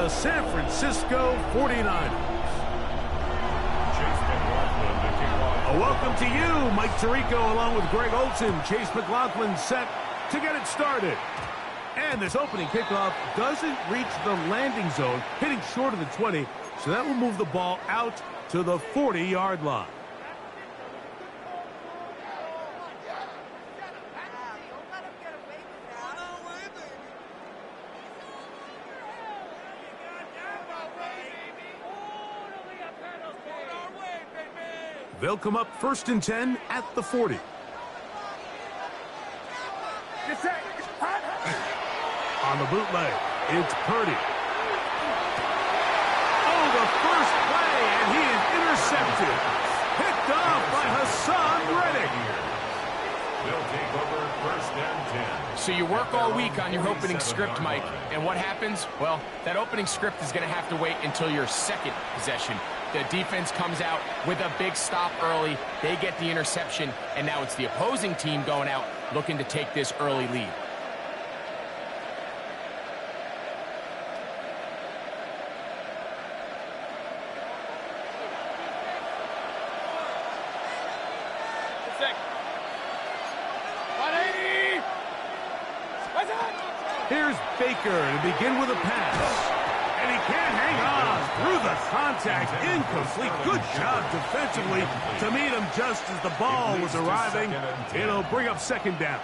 the San Francisco 49ers. A welcome to you, Mike Tirico, along with Greg Olsen. Chase McLaughlin set to get it started. And this opening kickoff doesn't reach the landing zone, hitting short of the 20, so that will move the ball out to the 40-yard line. They'll come up 1st and 10 at the 40. On the bootleg, it's Purdy. Oh, the first play, and he is intercepted. Picked off by Hassan Reddick. They'll take over 1st and 10. So you work all week on your opening script, Mike, and what happens? Well, that opening script is going to have to wait until your second possession. The defense comes out with a big stop early. They get the interception, and now it's the opposing team going out looking to take this early lead. Here's Baker to begin with a pass. And he can't hang on through the contact. Incomplete. Good job defensively to meet him just as the ball was arriving. It'll bring up 2nd down.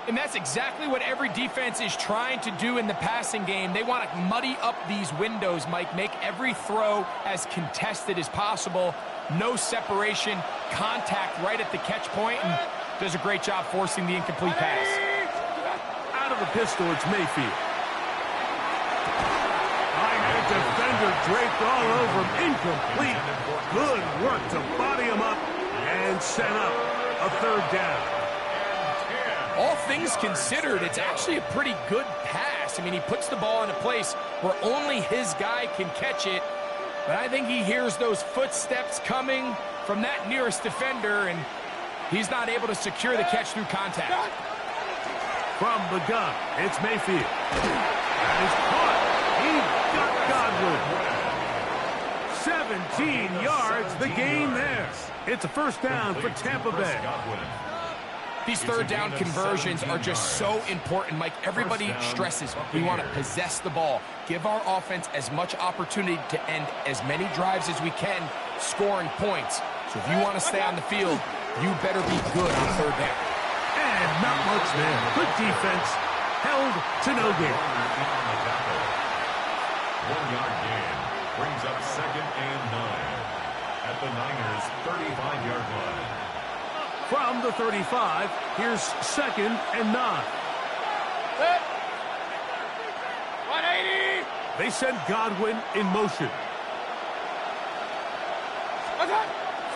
And that's exactly what every defense is trying to do in the passing game. They want to muddy up these windows, Mike, make every throw as contested as possible. No separation, contact right at the catch point, and does a great job forcing the incomplete pass. Out of the pistol, it's Mayfield. High-headed defender draped all over him. Incomplete. Good work to body him up and set up a 3rd down. All things considered, it's actually a pretty good pass. I mean, he puts the ball in a place where only his guy can catch it. But I think he hears those footsteps coming from that nearest defender, and he's not able to secure the catch through contact. From the gun, it's Mayfield. That is caught. He got Godwin. 17 yards, the gain there. It's a 1st down for Tampa Bay. These 3rd down conversions are just so important, Mike. Everybody stresses we want to possess the ball, give our offense as much opportunity to end as many drives as we can, scoring points. So if you want to stay on the field, you better be good on 3rd down. And not much there. Good defense. Held to no gain. 1-yard gain brings up 2nd and 9 at the Niners' 35-yard line. From the 35, here's 2nd and 9. 180. They send Godwin in motion.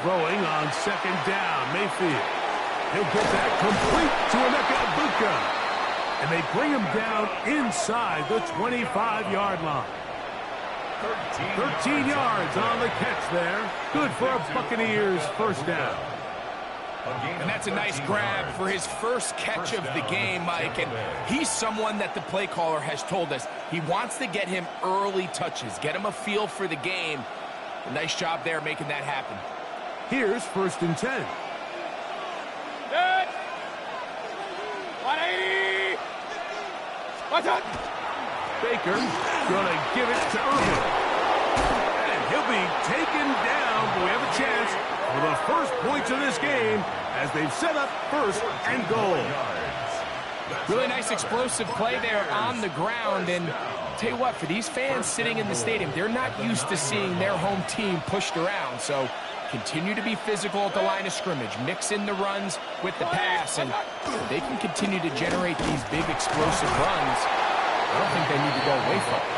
Throwing on 2nd down, Mayfield. He'll get that complete to Emeka Egbuka. And they bring him down inside the 25-yard line. 13 yards on the catch there. Good for a Buccaneers 1st down. And that's a nice grab for his first catch of the game, Mike. And he's someone that the play caller has told us he wants to get him early touches, get him a feel for the game. A nice job there making that happen. Here's 1st and 10. 180. What's up? Baker gonna give it to Irvin. And he'll be taken down, but we have a chance for the first points of this game as they've set up 1st and goal. Really nice explosive play there on the ground. And tell you what, for these fans sitting in the stadium, they're not used to seeing their home team pushed around. So continue to be physical at the line of scrimmage. Mix in the runs with the pass, and they can continue to generate these big explosive runs. I don't think they need to go away from it.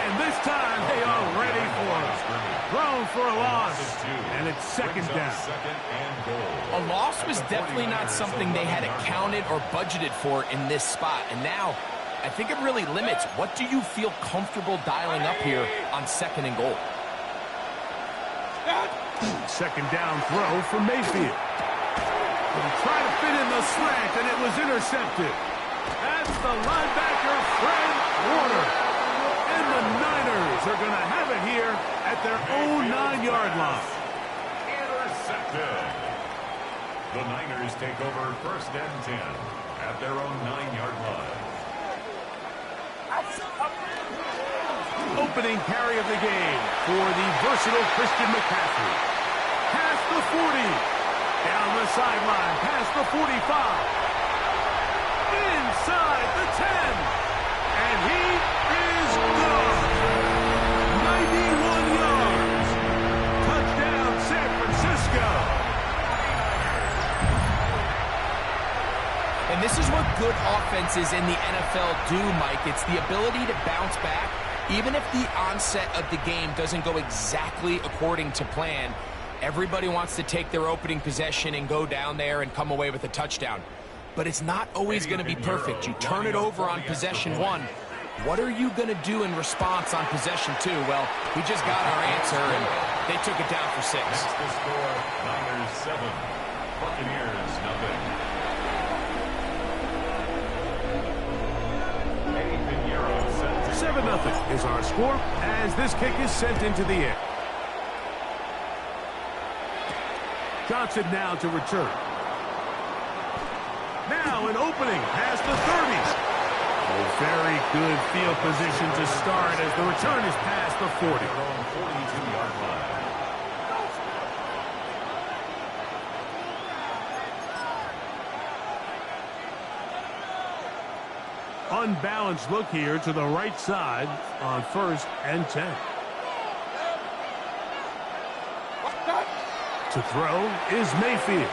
And this time they are ready for it. Thrown for a loss, and it's 2nd down. A loss was definitely not something they had accounted or budgeted for in this spot. And now, I think it really limits what do you feel comfortable dialing up here on 2nd and goal. 2nd down throw for Mayfield. He tried to fit in the slant, and it was intercepted. That's the linebacker, Fred Warner. And The Niners take over 1st and 10 at their own 9-yard line. Opening carry of the game for the versatile Christian McCaffrey. Past the 40. Down the sideline, past the 45. Inside the 10. And he is gone. 91 yards. Touchdown, San Francisco. And this is what good offenses in the NFL do, Mike. It's the ability to bounce back, even if the onset of the game doesn't go exactly according to plan. Everybody wants to take their opening possession and go down there and come away with a touchdown. But it's not always going to be perfect. You turn it over on possession 1. What are you going to do in response on possession 2? Well, we just got our answer, and they took it down for 6. That's the score, Niners 7, Buccaneers nothing. Eddie Pinheiro sends it. 7-0 is our score as this kick is sent into the air. Johnson now to return. Now an opening past the 30s. Oh, very good field position to start as the return is past the 40. 42-yard line. Unbalanced look here to the right side on 1st and 10. To throw is Mayfield.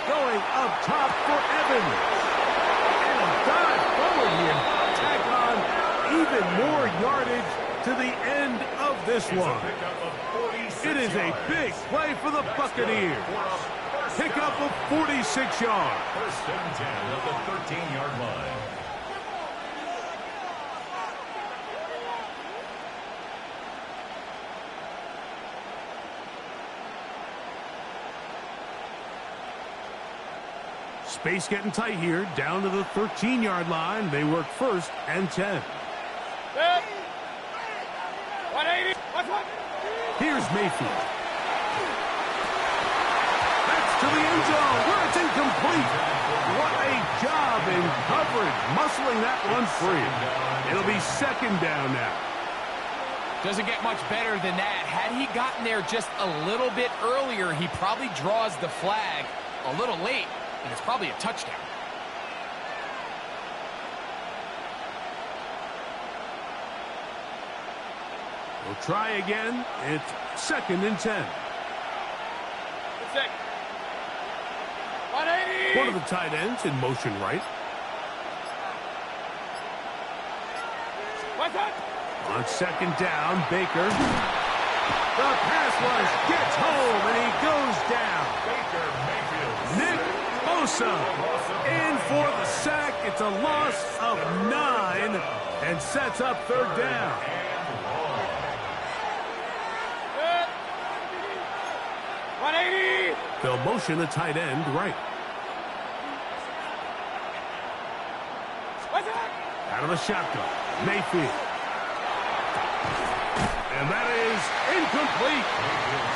Going up top for Evans. And a dive forward here. Tack on even more yardage to the end of this one. It is a big play for the Buccaneers. Pickup of 46 yards. 1st and 10 at the 13-yard line. Space getting tight here, down to the 13-yard line. They work 1st and 10. 180. Here's Mayfield. That's to the end zone, where it's incomplete. What a job in coverage, muscling that one free. It'll be 2nd down now. Doesn't get much better than that. Had he gotten there just a little bit earlier, he probably draws the flag a little late. And it's probably a touchdown. We'll try again. It's 2nd and 10. 180. One of the tight ends in motion right. What's that? On 2nd down, Baker. The pass rush gets home, and he goes down. Baker Mayfield. Nick Bosa in for the sack. It's a loss of 9 and sets up 3rd down. 180. They'll motion the tight end right. What's that? Out of the shotgun, Mayfield. And that is incomplete.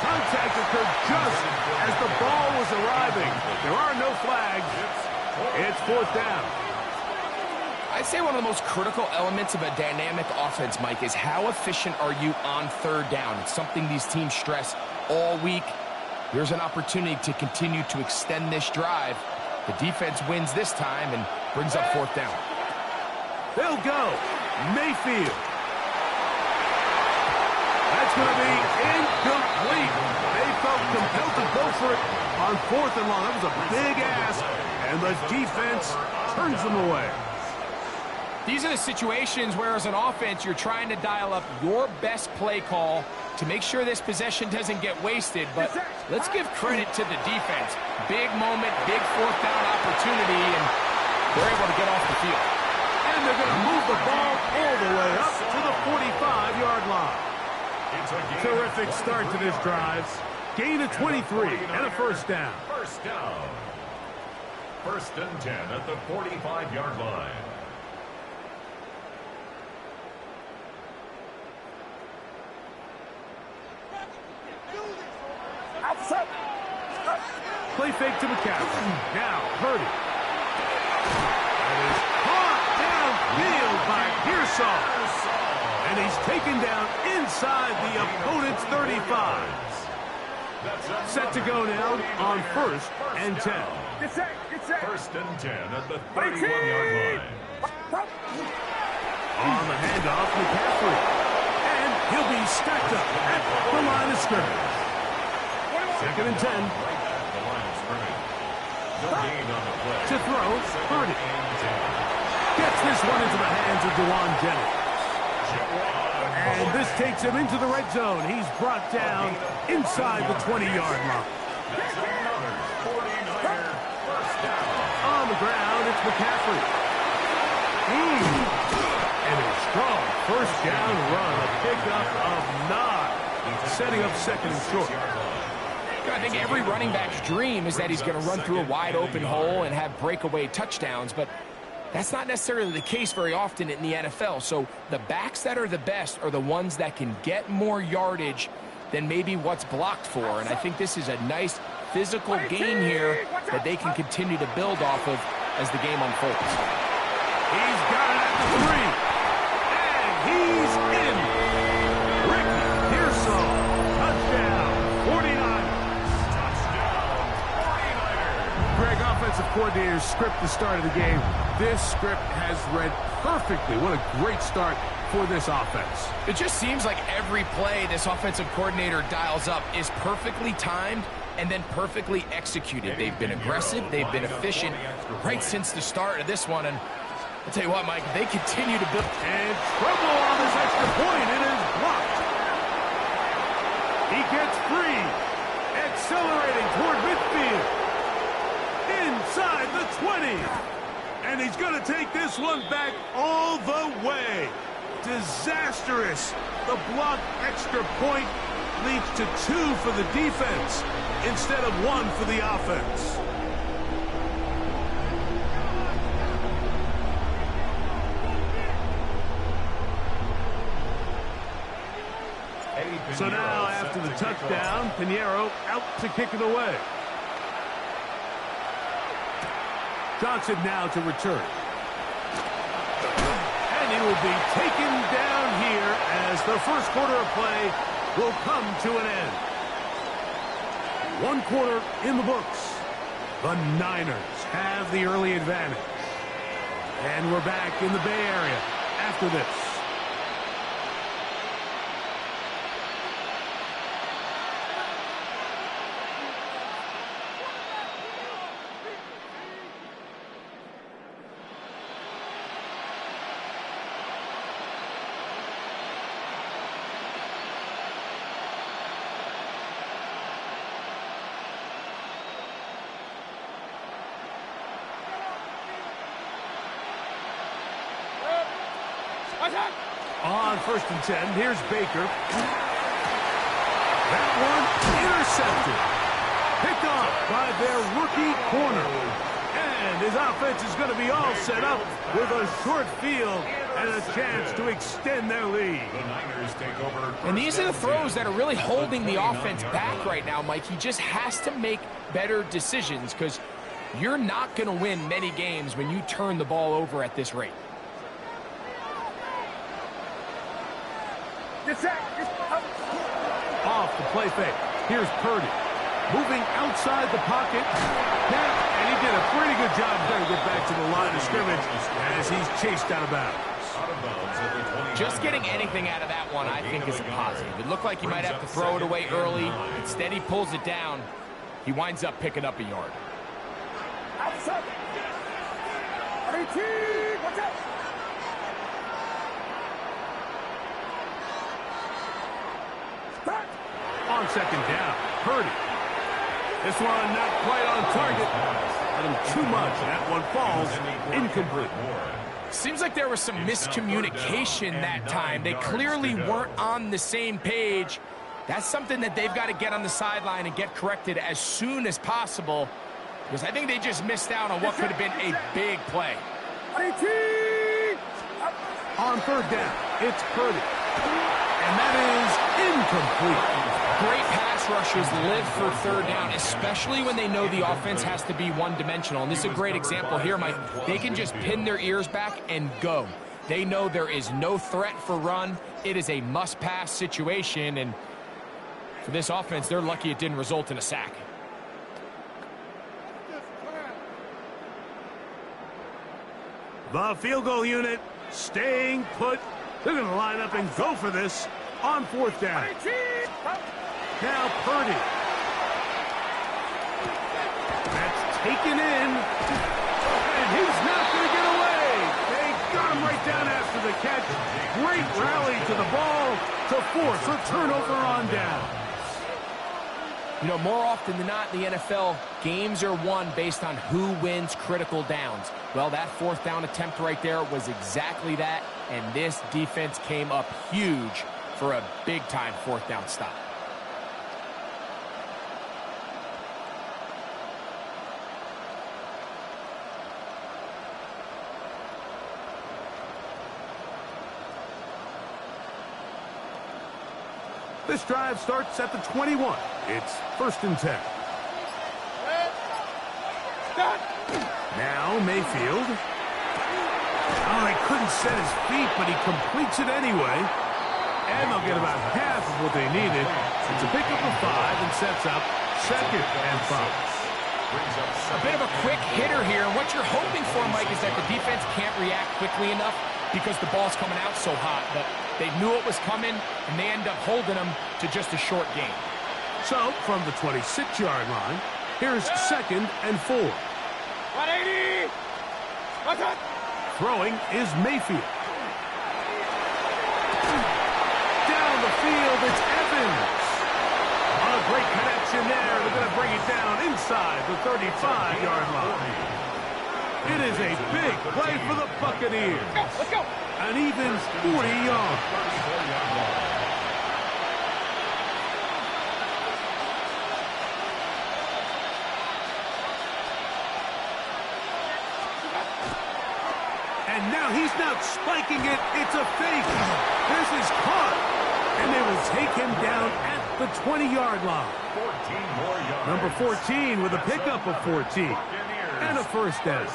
Contact occurred just as the ball was arriving. There are no flags. It's 4th down. I'd say one of the most critical elements of a dynamic offense, Mike, is how efficient are you on 3rd down. It's something these teams stress all week. Here's an opportunity to continue to extend this drive. The defense wins this time and brings up 4th down. They'll go. Mayfield. That's going to be incomplete. They felt compelled to go for it on 4th and long. That was a big ask, and the defense turns them away. These are the situations where, as an offense, you're trying to dial up your best play call to make sure this possession doesn't get wasted. But let's give credit to the defense. Big moment, big 4th down opportunity, and they're able to get off the field. And they're going to move the ball all the way up to the 45-yard line. Terrific start to this drive. Gain of 23 and a 1st down. 1st down. 1st and 10 at the 45-yard line. Play fake to McCaffrey. Now, Purdy. That is caught downfield by Pearsall. And he's taken down inside the opponent's 35. Set to go now on 1st and 10. Get set. 1st and 10 at the 31-yard line. On the handoff, McCaffrey. And he'll be stacked up at the line of scrimmage. 2nd and 10. Right at the line of scrimmage. No gain on the play. To throw, Purdy. Gets this one into the hands of Dewan Jennings. And this takes him into the red zone. He's brought down inside the 20-yard line. That's another 49er first down. On the ground, it's McCaffrey. And a strong first down run. A pickup of 9. Setting up 2nd and short. I think every running back's dream is that he's going to run through a wide open hole and have breakaway touchdowns, but that's not necessarily the case very often in the NFL. So the backs that are the best are the ones that can get more yardage than maybe what's blocked for. And I think this is a nice physical gain here that they can continue to build off of as the game unfolds. He's got it at the 3. And he's in. Rick Pearsall. Touchdown. 49ers. Greg, offensive coordinator's script the start of the game. This script has read perfectly. What a great start for this offense. It just seems like every play this offensive coordinator dials up is perfectly timed and then perfectly executed. They've been aggressive. They've been efficient right since the start of this one. And I'll tell you what, Mike, they continue to build. And trouble on this extra point. It is blocked. He gets free. Accelerating toward midfield. Inside the 20. And he's going to take this one back all the way. Disastrous. The blocked extra point leads to 2 for the defense instead of 1 for the offense. So now, after the touchdown, Pinheiro out to kick it away. Johnson now to return. And he will be taken down here as the first quarter of play will come to an end. 1 quarter in the books. The Niners have the early advantage. And we're back in the Bay Area after this. On 1st and 10, here's Baker. That one intercepted. Picked off by their rookie corner. And his offense is going to be all set up with a short field and a chance to extend their lead. The Niners take over. And these are the throws that are really holding the offense back right now, Mike. He just has to make better decisions because you're not going to win many games when you turn the ball over at this rate. Off the play fake. Here's Purdy. Moving outside the pocket. And he did a pretty good job there to get back to the line of scrimmage as he's chased out of bounds. Just getting anything out of that one, I think, is a positive. It looked like he might have to throw it away early. Instead, he pulls it down. He winds up picking up a yard. Outside. 18. Watch out. On 2nd down, Purdy. This one not quite on target. Let him too much. That one falls incomplete. Seems like there was some miscommunication that time. They clearly weren't on the same page. That's something that they've got to get on the sideline and get corrected as soon as possible, because I think they just missed out on what could have been a big play. 18. On 3rd down, it's Purdy. And that is incomplete. Great pass rushers live for third down, especially when they know the offense has to be one-dimensional. And this is a great example here, Mike. They can just pin their ears back and go. They know there is no threat for run. It is a must-pass situation, and for this offense, they're lucky it didn't result in a sack. The field goal unit staying put. They're going to line up and go for this on fourth down. Now Purdy. That's taken in. And he's not going to get away. They got him right down after the catch. Great rally to the ball to force a turnover on down. You know, more often than not in the NFL, games are won based on who wins critical downs. Well, that fourth down attempt right there was exactly that, and this defense came up huge for a big-time fourth down stop. This drive starts at the 21. It's 1st and 10. Now Mayfield. Oh, they couldn't set his feet, but he completes it anyway. And they'll get about half of what they needed. It's a pickup of 5 and sets up 2nd and 5. A bit of a quick hitter here, and what you're hoping for, Mike, is that the defense can't react quickly enough because the ball's coming out so hot. But they knew it was coming, and they end up holding them to just a short gain. So, from the 26-yard line, here's 2nd and 4. 180! What's up? Throwing is Mayfield. Down the field, it's Evans. A great connection there. They're going to bring it down inside the 35-yard line. It is a big play for the Buccaneers. Let's go! An even 40 yards. And now he's not spiking it. It's a fake. This is caught. And they will take him down at the 20-yard line. 14 more yards. Number 14 with a pickup of 14. And a first down.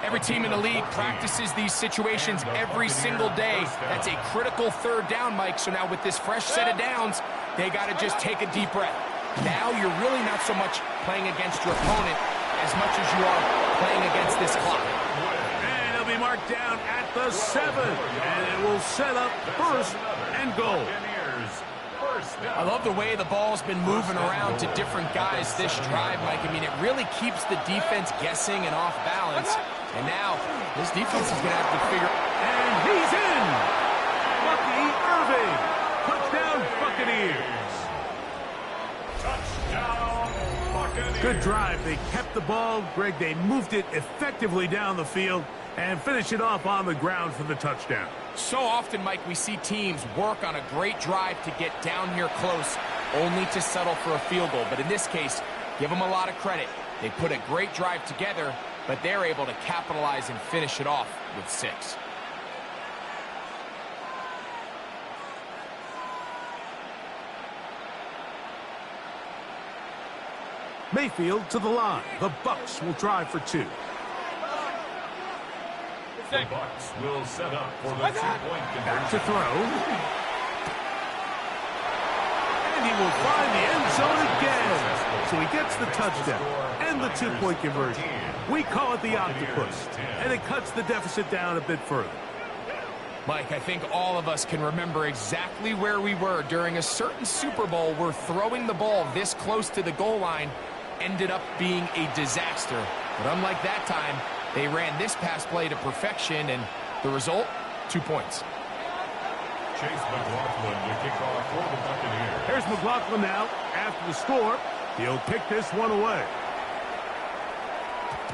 Every team in the league practices these situations every single day. That's a critical third down, Mike. So now with this fresh set of downs, they got to just take a deep breath. Now you're really not so much playing against your opponent as much as you are playing against this clock. And it'll be marked down at the 7. And it will set up 1st and goal. I love the way the ball's been moving around to different guys this drive, Mike. I mean, it really keeps the defense guessing and off balance. And now, this defense is going to have to figure... And he's in! Bucky Irving! Touchdown, Buccaneers! Touchdown, Buccaneers! Good drive. They kept the ball. Greg, they moved it effectively down the field and finished it off on the ground for the touchdown. So often, Mike, we see teams work on a great drive to get down here close, only to settle for a field goal. But in this case, give them a lot of credit. They put a great drive together, but they're able to capitalize and finish it off with 6. Mayfield to the line. The Bucs will drive for 2. The Bucs will set up for the 2-point Back conversion. to throw. And he will find the end zone again. So he gets the touchdown and the 2-point conversion. We call it the octopus. And it cuts the deficit down a bit further. Mike, I think all of us can remember exactly where we were during a certain Super Bowl where throwing the ball this close to the goal line ended up being a disaster. But unlike that time, they ran this pass play to perfection, and the result, 2 points. Chase McLaughlin to kick off for the Buccaneers. Here's McLaughlin now. After the score, he'll kick this one away.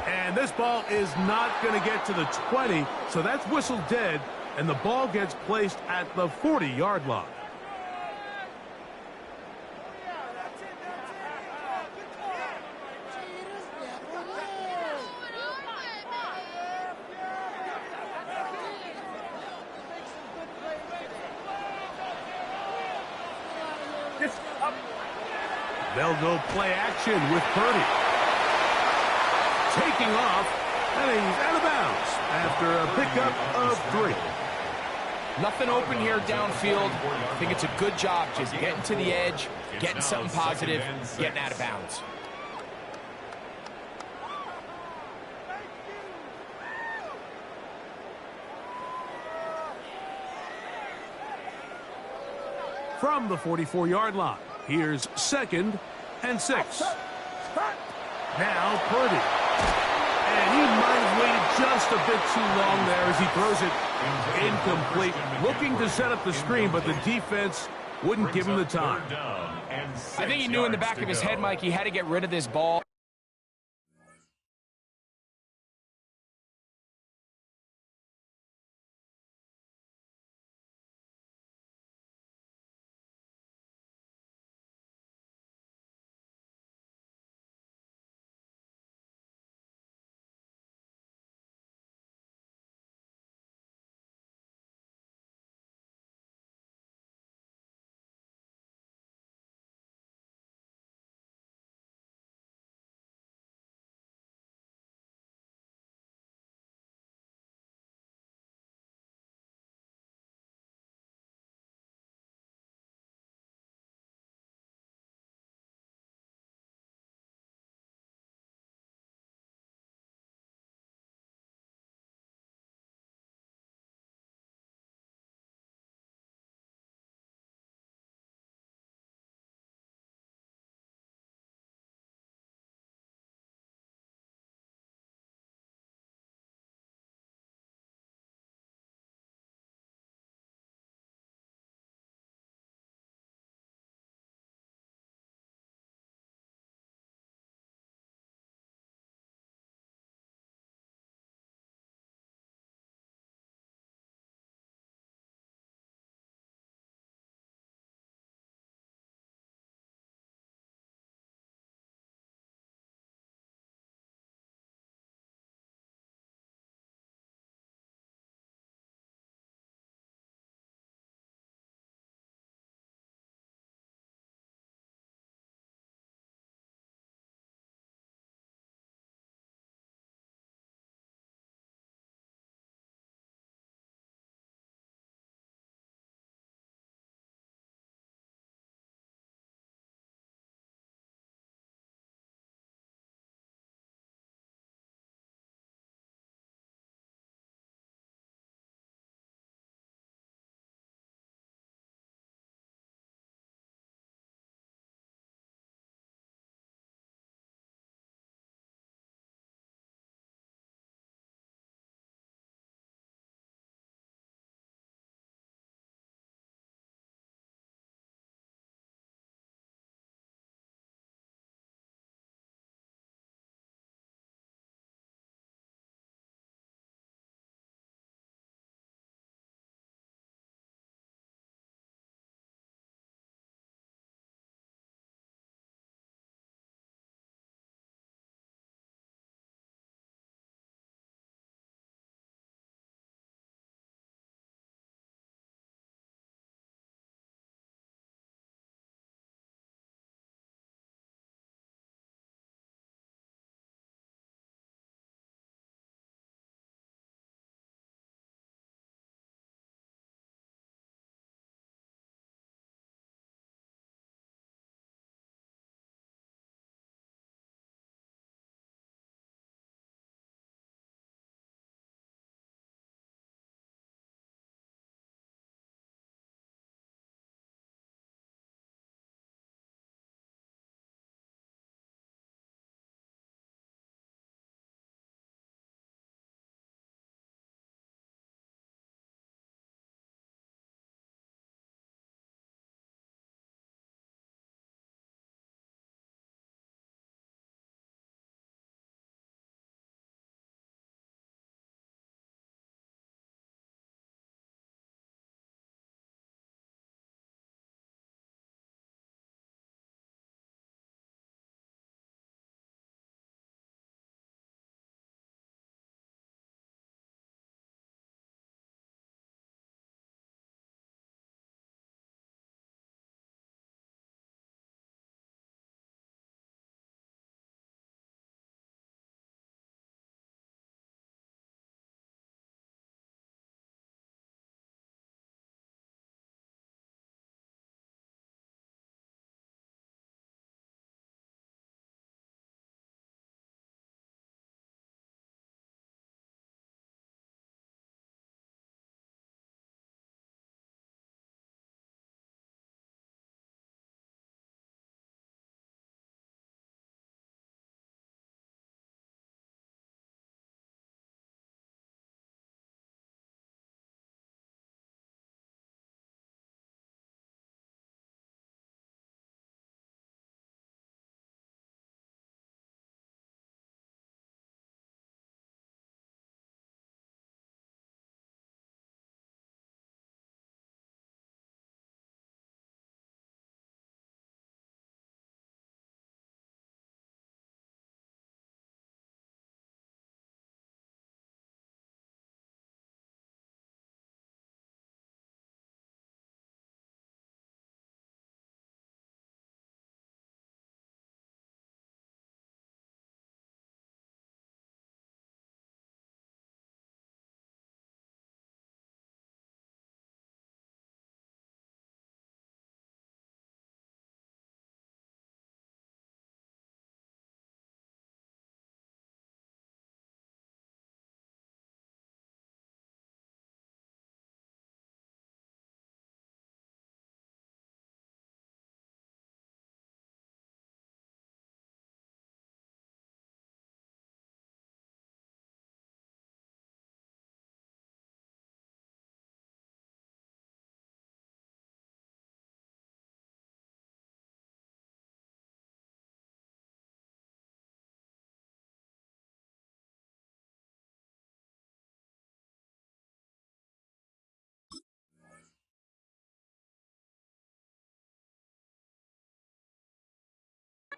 And this ball is not going to get to the 20, so that's whistled dead, and the ball gets placed at the 40-yard line. They'll go play action with Purdy. Taking off, and he's out of bounds after a pickup of 3. Nothing open here downfield. I think it's a good job just getting to the edge, getting something positive, getting out of bounds. From the 44-yard line, here's 2nd and 6. Now Purdy. And he might have waited just a bit too long there as he throws it incomplete. Looking to set up the screen, but the defense wouldn't give him the time. I think he knew in the back of his head, Mike, he had to get rid of this ball.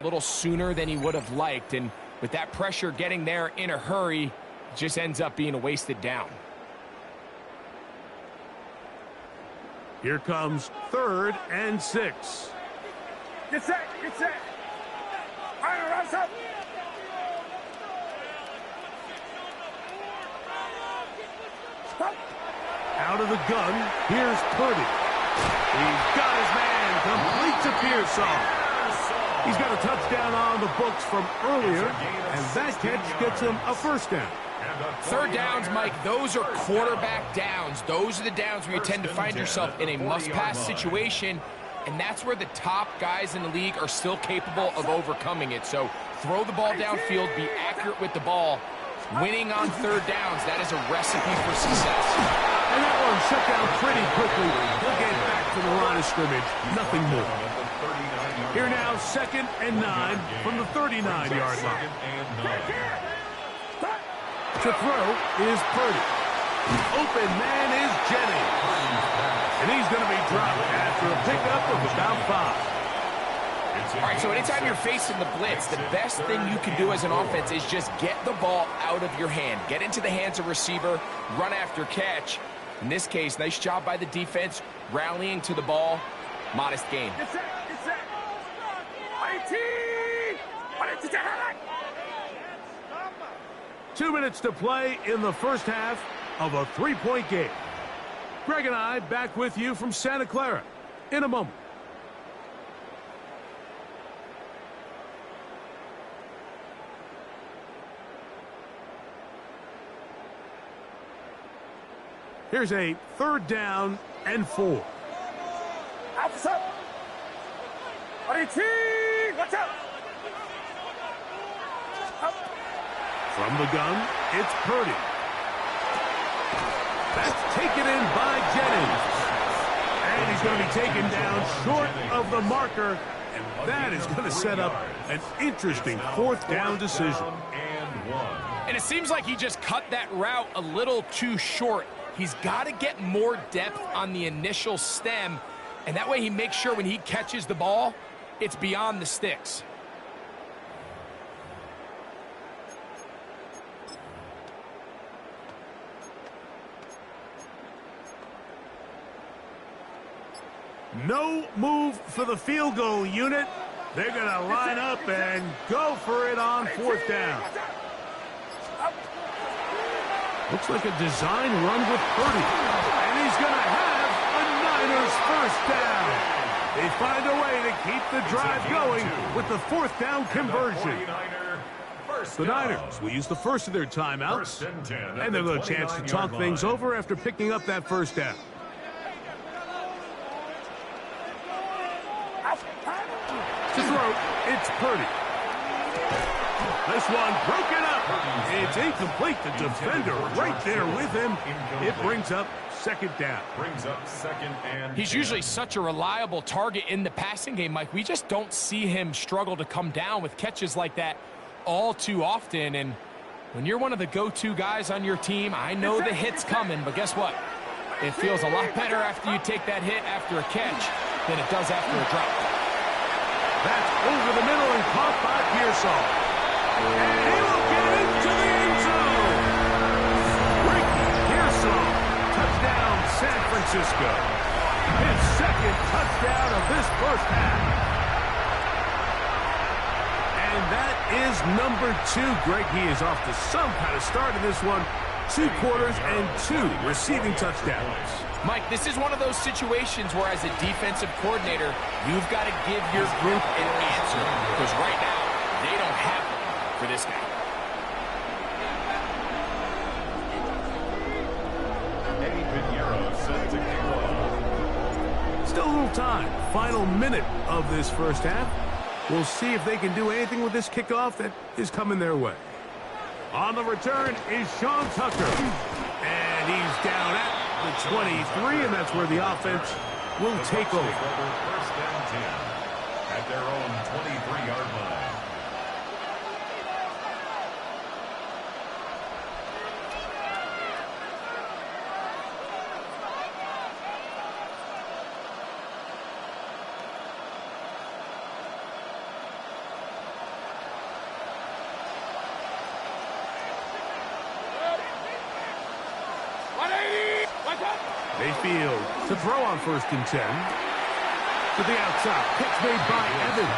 a little sooner than he would have liked, and with that pressure getting there in a hurry, it just ends up being a wasted down. Here comes 3rd and 6. Get set, get set. Fire, rise up. Stop. Out of the gun, here's Purdy. He's got his man, completes a Pearsall. He's got a touchdown on the books from earlier, and that catch gets him a first down. 3rd downs, Mike, those are quarterback downs. Those are the downs where you tend to find yourself in a must-pass situation, and that's where the top guys in the league are still capable of overcoming it. So throw the ball downfield, be accurate with the ball. Winning on 3rd downs, that is a recipe for success. And that one shut down pretty quickly. He'll get back to the line of scrimmage. Nothing more. Here now, 2nd and 9 from the 39-yard line. To throw is Purdy. The open man is Jennings. And he's going to be dropped after a pickup of about 5. All right, so anytime you're facing the blitz, the best thing you can do as an offense is just get the ball out of your hand. Get into the hands of receiver, run after catch. In this case, nice job by the defense, rallying to the ball. Modest gain. Get set, get set. 2 minutes to play in the first half of a 3-point game. Greg and I back with you from Santa Clara in a moment. Here's a 3rd down and 4. Officer. Watch out. From the gun, it's Purdy. That's taken in by Jennings. And he's going to be taken down short of the marker. And that is going to set up an interesting 4th down decision. And it seems like he just cut that route a little too short. He's got to get more depth on the initial stem, and that way he makes sure when he catches the ball, it's beyond the sticks. No move for the field goal unit. They're going to line up and go for it on 4th down. Looks like a design run with Purdy. And he's going to have a Niners first down. They find a way to keep the drive going with the 4th down conversion. The Niners will use the first of their timeouts. And they'll have a chance to talk things over after picking up that first down. To throw, it's Purdy. This one broken up. It's incomplete. The defender right there with him. It brings up 2nd down. He's usually such a reliable target in the passing game, Mike. We just don't see him struggle to come down with catches like that all too often. And when you're one of the go-to guys on your team, I know the hit's coming, but guess what? It feels a lot better after you take that hit after a catch than it does after a drop. That's over the middle and caught by Pearsall. And he will get into the end zone. Ricky Pearsall, touchdown San Francisco. His 2nd touchdown of this first half. And that is number 2. Greg, he is off to some kind of start in this one. 2 quarters and 2 receiving touchdowns. Mike, this is one of those situations where as a defensive coordinator, you've got to give your group an answer. Because right now, they don't have one for this guy. Eddie Pinheiro set to kick off. Still a little time. Final minute of this first half. We'll see if they can do anything with this kickoff that is coming their way. On the return is Sean Tucker. And he's down at the 23, and that's where the offense will take over. First down 10 at their own 23-yard line. Mayfield to throw on 1st and 10. To the outside. Pitch made by Evans.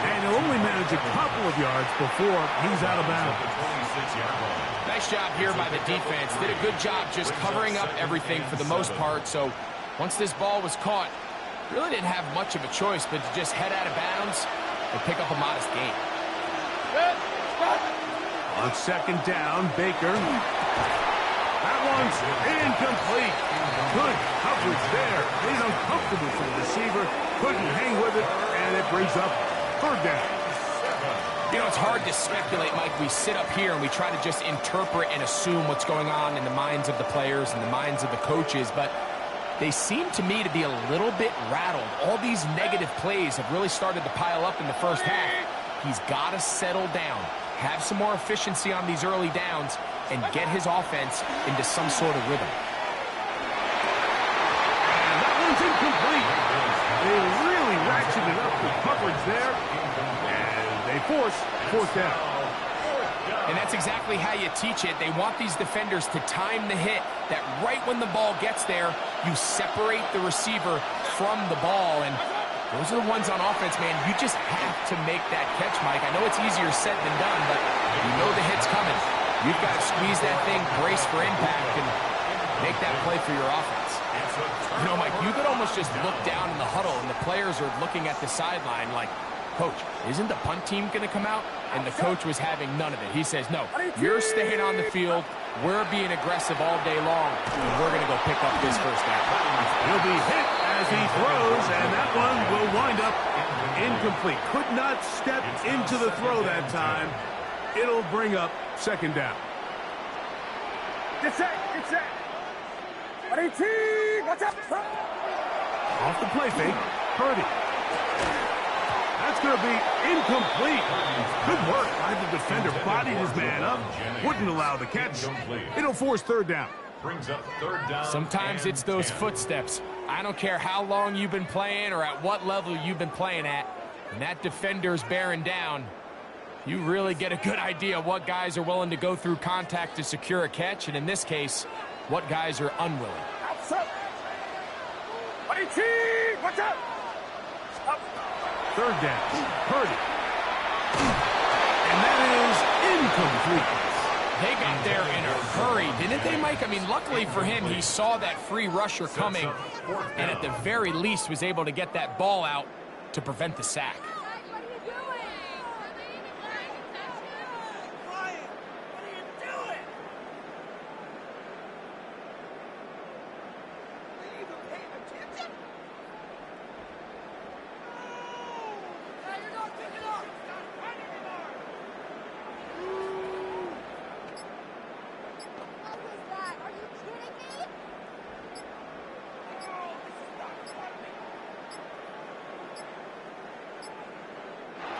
And he'll only manage a couple of yards before he's out of bounds. Nice job here by the defense. Did a good job just covering up everything for the most part. So once this ball was caught, really didn't have much of a choice but to just head out of bounds and pick up a modest gain. On 2nd down, Baker. That one's incomplete. Good coverage there. Made it uncomfortable for the receiver. Couldn't hang with it, and it brings up 3rd down. You know, it's hard to speculate, Mike. We sit up here and we try to just interpret and assume what's going on in the minds of the players and the minds of the coaches, but they seem to me to be a little bit rattled. All these negative plays have really started to pile up in the first half. He's got to settle down, have some more efficiency on these early downs, and get his offense into some sort of rhythm. And that one's incomplete. They really ratcheted up the coverage there, and they force 4th down. And that's exactly how you teach it. They want these defenders to time the hit, that right when the ball gets there, you separate the receiver from the ball. And those are the ones on offense, man. You just have to make that catch, Mike. I know it's easier said than done, but you know the hit's coming. You've got to squeeze that thing, brace for impact, and make that play for your offense. You know, Mike, you could almost just look down in the huddle, and the players are looking at the sideline like, Coach, isn't the punt team going to come out? And the coach was having none of it. He says, no, you're staying on the field. We're being aggressive all day long, and we're going to go pick up this 1st down. He'll be hit as he throws, and that one will wind up incomplete. Could not step into the throw that time. It'll bring up 2nd down. Get set, get set. 18, watch out. Off the play fake, Purdy. That's going to be incomplete. Good work by the defender. Bodied his man up. Wouldn't allow the catch. It'll force 3rd down. Brings up 3rd down. Sometimes it's those footsteps. I don't care how long you've been playing or at what level you've been playing at. When that defender's bearing down, you really get a good idea of what guys are willing to go through contact to secure a catch, and in this case, what guys are unwilling. Outside. 18, watch out. Up. 3rd down. Purdy. And that is incomplete. They got there in a hurry, didn't they, Mike? I mean, luckily for him, he saw that free rusher coming and at the very least was able to get that ball out to prevent the sack.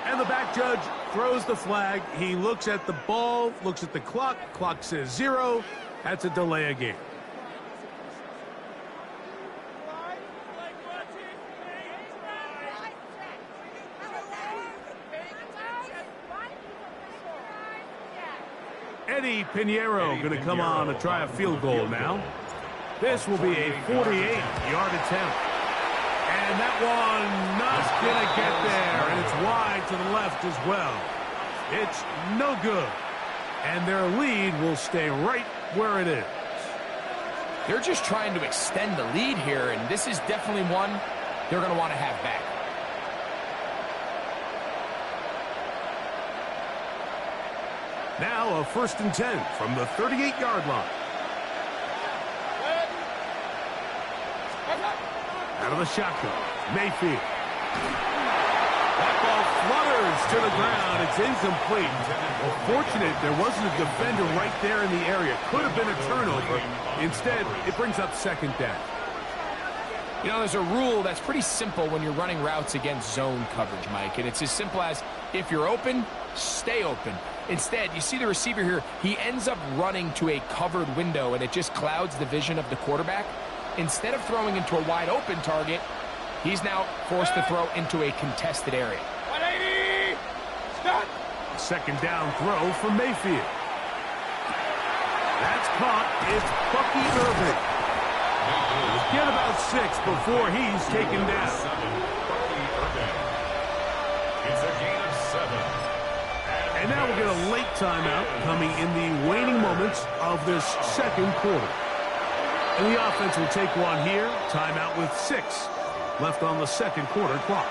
And the back judge throws the flag. He looks at the ball, looks at the clock. Clock says 0. That's a delay of game. Eddie Pinheiro going to come on to try a field goal now. This will be a 48-yard attempt. And that one not going to get there, and it's wide to the left as well. It's no good, and their lead will stay right where it is. They're just trying to extend the lead here, and this is definitely one they're going to want to have back. Now a 1st and 10 from the 38-yard line. Out of the shotgun, Mayfield. That ball flutters to the ground. It's incomplete. Well, fortunate there wasn't a defender right there in the area. Could have been a turnover. Instead, it brings up 2nd down. You know, there's a rule that's pretty simple when you're running routes against zone coverage, Mike, and it's as simple as if you're open, stay open. Instead, you see the receiver here, he ends up running to a covered window, and it just clouds the vision of the quarterback. Instead of throwing into a wide open target, he's now forced to throw into a contested area. 180! Stop! 2nd down throw for Mayfield. That's caught. It's Bucky Irving. Get about 6 before he's taken down. It's a gain of 7. And now we'll get a late timeout coming in the waning moments of this second quarter. And the offense will take one here. Timeout with 6 left on the second quarter clock.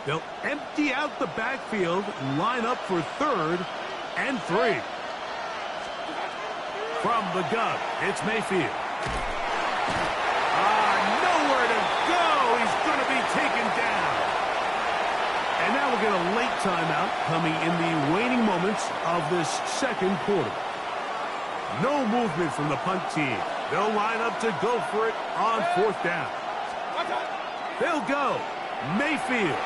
They'll empty out the backfield, line up for 3rd and 3. From the gun, it's Mayfield. Nowhere to go. He's going to be taken down. And now we'll get a late timeout coming in the waning moments of this second quarter. No movement from the punt team. They'll line up to go for it on 4th down. They'll go. Mayfield.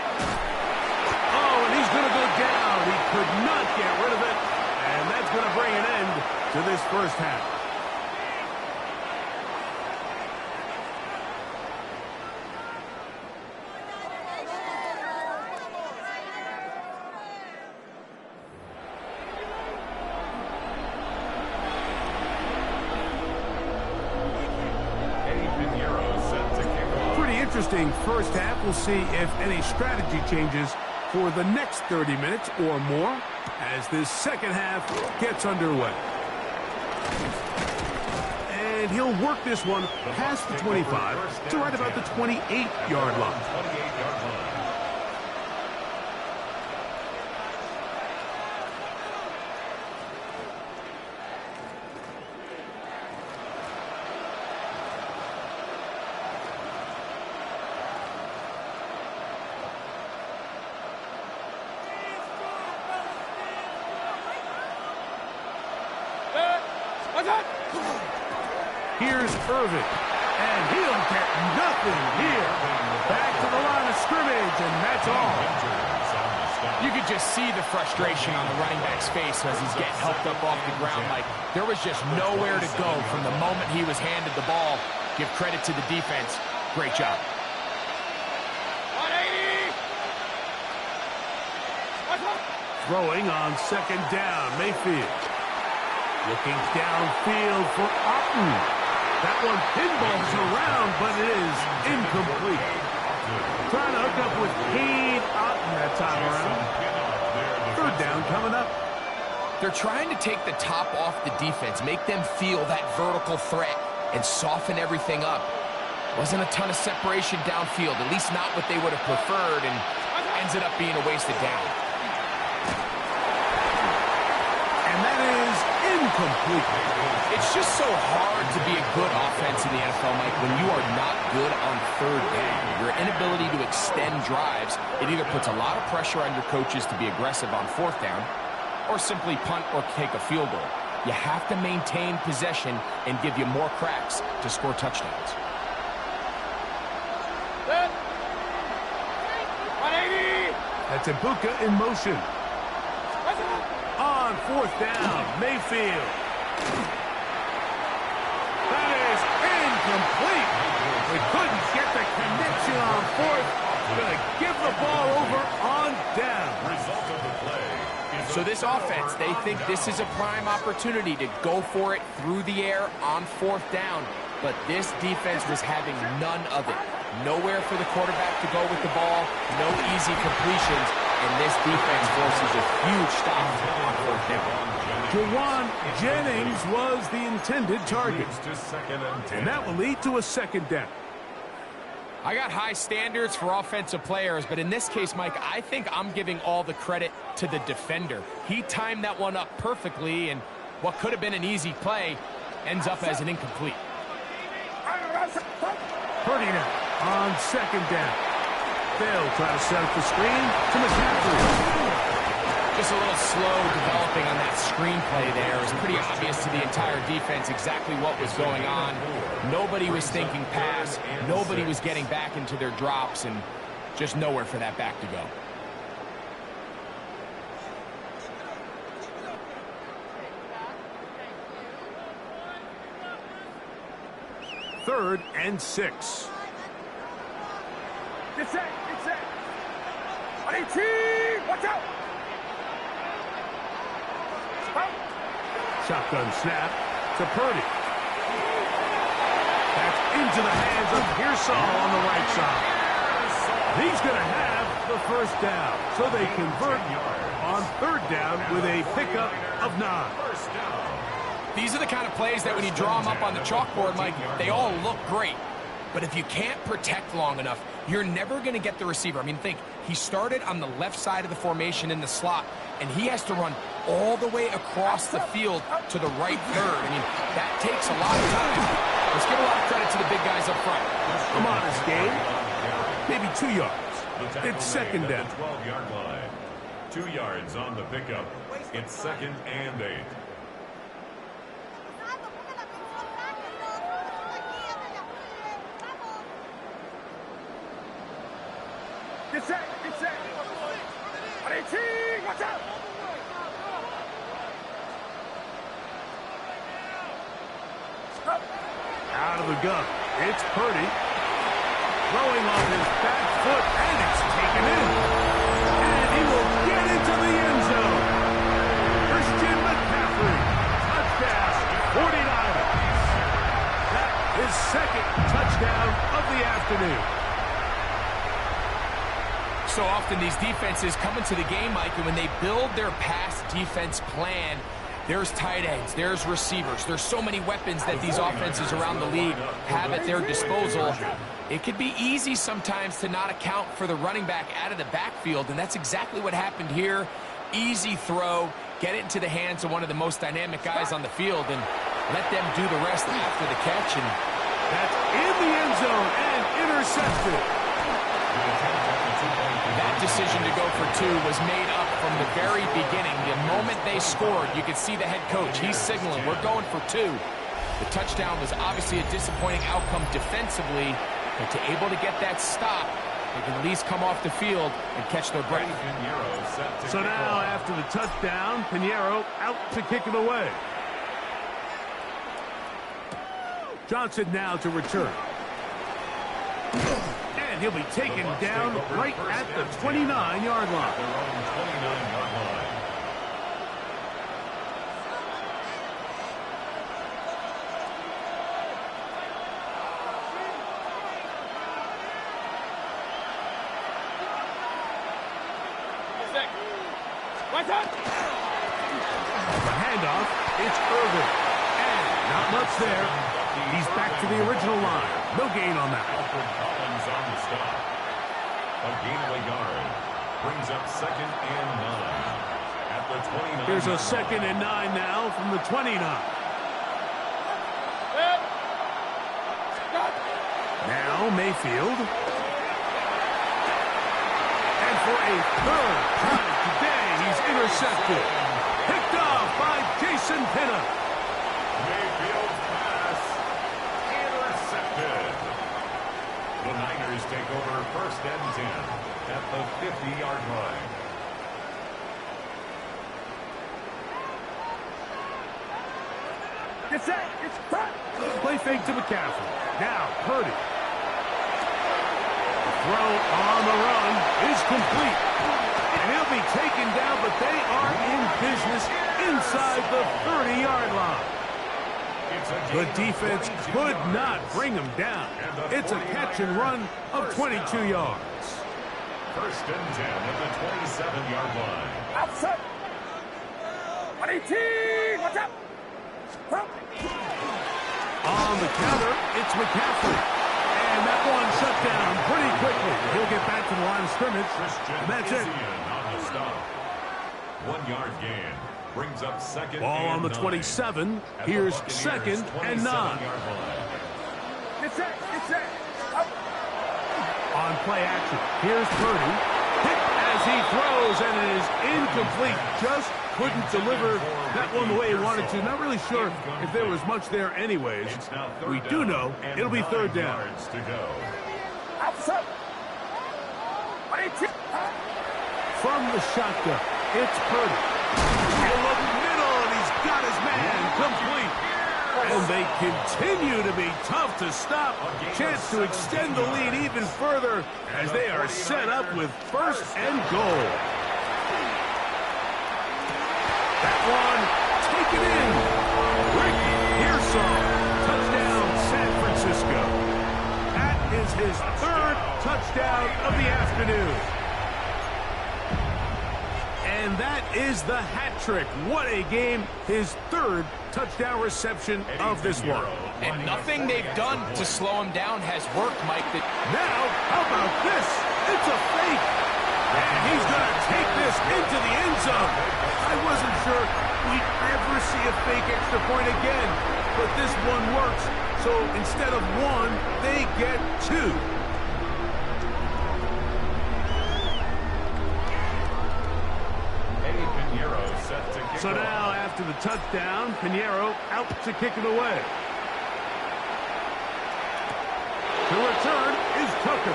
Oh, and he's going to go down. He could not get rid of it. And that's going to bring an end to this first half. Interesting first half. We'll see if any strategy changes for the next 30 minutes or more as this second half gets underway. And he'll work this one past the 25 to right about the 28-yard line. Here's Irvin, and he'll get nothing here. Back to the line of scrimmage, and that's all. You could just see the frustration on the running back's face as he's getting helped up off the ground. Like, there was just nowhere to go from the moment he was handed the ball. Give credit to the defense. Great job. 180! Throwing on 2nd down, Mayfield. Looking downfield for Otten. That one pinballs around, but it is incomplete. Trying to hook up with Cade Otten that time around. 3rd down coming up. They're trying to take the top off the defense, make them feel that vertical threat, and soften everything up. Wasn't a ton of separation downfield, at least not what they would have preferred, and ends it up being a wasted down. And that is incomplete. It's just so hard to be a good offense in the NFL, Mike, when you are not good on 3rd down. Your inability to extend drives, it either puts a lot of pressure on your coaches to be aggressive on 4th down or simply punt or take a field goal. You have to maintain possession and give you more cracks to score touchdowns. 180! That's Ibuka in motion. On 4th down, Mayfield. That is incomplete. We couldn't get the connection on 4th. Going to give the ball over on down. Result of the play. So this offense, they think this is a prime opportunity to go for it through the air on 4th down. But this defense was having none of it. Nowhere for the quarterback to go with the ball, no easy completions, and this defense forces a huge stop on 4th down. Jawan Jennings was the intended target. And that will lead to a 2nd down. I got high standards for offensive players, but in this case, Mike, I think I'm giving all the credit to the defender. He timed that one up perfectly, and what could have been an easy play ends up as an incomplete. Purdy now on 2nd down. They'll try to set up the screen to McCaffrey. Just a little slow developing on that screenplay there. It was pretty obvious to the entire defense exactly what was going on. Nobody was thinking pass. Nobody was getting back into their drops, and Just nowhere for that back to go. Third and 6. Get set. Get set. 18. Watch out. Shotgun snap to Purdy. That's into the hands of Pearsall on the right side. He's going to have the first down. So they convert on third down with a pickup of 9. These are the kind of plays that when you draw them up on the chalkboard, Mike, they all look great. But if you can't protect long enough, you're never going to get the receiver. I mean, think, he started on the left side of the formation in the slot, and he has to run all the way across the field to the right third. I mean, that takes a lot of time. Let's give a lot of credit to the big guys up front. A modest gain, maybe 2 yards. It's second down. 12-yard line. 2 yards on the pickup. It's second and 8. Get set. Get set. 18. Watch out. Out of the gun. It's Purdy. Throwing on his back foot, and it's taken in. And he will get into the end zone. Christian McCaffrey. Touchdown, 49ers. That is second touchdown of the afternoon. So often these defenses come into the game, Mike, and when they build their pass defense plan, there's tight ends, there's receivers, there's so many weapons that these offenses around the league have at their disposal. It could be easy sometimes to not account for the running back out of the backfield, and that's exactly what happened here. Easy throw, get it into the hands of one of the most dynamic guys on the field, and let them do the rest after the catch. And that's in the end zone and intercepted. That decision to go for 2 was made up from the very beginning. The moment they scored, you could see the head coach. He's signaling, we're going for 2. The touchdown was obviously a disappointing outcome defensively, but to able to get that stop, they can at least come off the field and catch their breath. So now, after the touchdown, Pinheiro out to kick it away. Johnson now to return. And he'll be taken down right at the 29-yard line. The handoff, it's Irvin. And not much there. He's back to the original line. No gain on that. Alfred Collins on the stop. A gain of a yard. Brings up second and 9. At the 29. Here's a second and 9 now from the 29. Now Mayfield. And for a third time today, he's intercepted. Picked off by Jason Pinnock. Mayfield's pass intercepted. The Niners take over first and 10 at the 50-yard line. Get set. It's front. Play fake to McCaffrey. Now Purdy. The throw on the run is complete. And he'll be taken down, but they are in business inside the 30-yard line. The defense could not bring him down. It's a catch and run of 22 yards. First and 10 at the 27-yard line. Outside. 18. Watch out. On the counter, it's McCaffrey. And that one shut down pretty quickly. He'll get back to the line of scrimmage. And that's it. On the stop. 1 yard gain. Brings up second Ball and on the 27. Here's second and 9. Get set. Get set. On play action, here's Purdy. Hit as he throws, and it is incomplete. Just couldn't deliver that one the way he wanted to. Not really sure if there was much there anyways. We do know it'll be third down. To go. Outside. From the shotgun, it's Purdy. In the middle, and he's got his man complete. And they continue to be tough to stop. Chance to extend the lead even further as they are set up with 1st and goal. That one taken in. Ricky Pearsall, touchdown San Francisco. That is his 3rd touchdown of the afternoon. And that is the hat trick. What a game. His 3rd touchdown reception of this one. And nothing they've done to slow him down has worked, Mike. Now, how about this? It's a fake. And he's going to take this into the end zone. I wasn't sure we'd ever see a fake extra point again. But this one works. So instead of 1, they get 2. So now, after the touchdown, Pinheiro out to kick it away. The return is Tucker.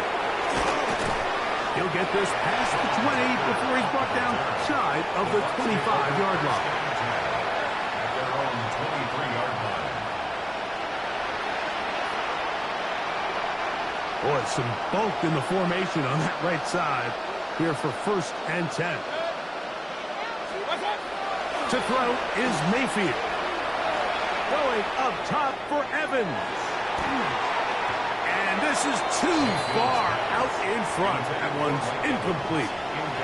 He'll get this past the 20 before he's brought down shy of the 25-yard line. At their own 23-yard line. Boy, some bulk in the formation on that right side here for 1st and 10. To throw is Mayfield. Going up top for Evans. And this is too far out in front. That one's incomplete.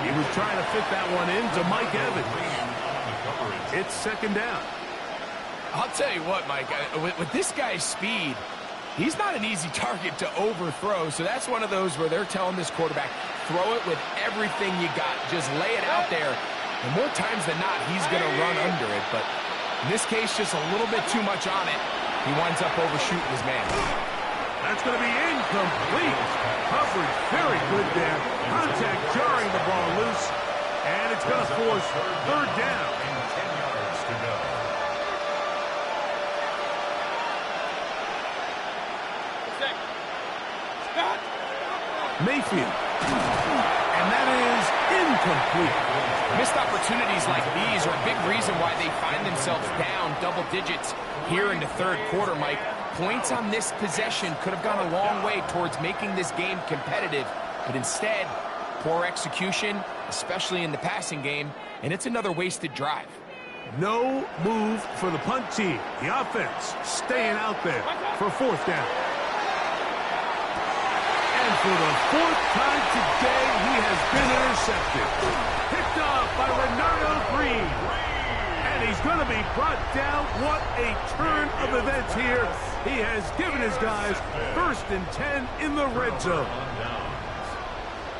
He was trying to fit that one into Mike Evans. It's 2nd down. I'll tell you what, Mike, with this guy's speed, he's not an easy target to overthrow. So that's one of those where they're telling this quarterback, throw it with everything you got. Just lay it out there. And more times than not, he's going to run under it. But in this case, just a little bit too much on it. He winds up overshooting his man. That's going to be incomplete. Coverage very good there. Contact jarring the ball loose. And it's going to force 3rd down. And 10 yards to go. Mayfield. And that is incomplete. Missed opportunities like these are a big reason why they find themselves down double digits here in the 3rd quarter, Mike. Points on this possession could have gone a long way towards making this game competitive, but instead, poor execution, especially in the passing game, and it's another wasted drive. No move for the punt team. The offense staying out there for 4th down. And for the 4th time today, he has been intercepted. Picked off by Renardo Green. And he's going to be brought down. What a turn of events here. He has given his guys 1st and 10 in the red zone.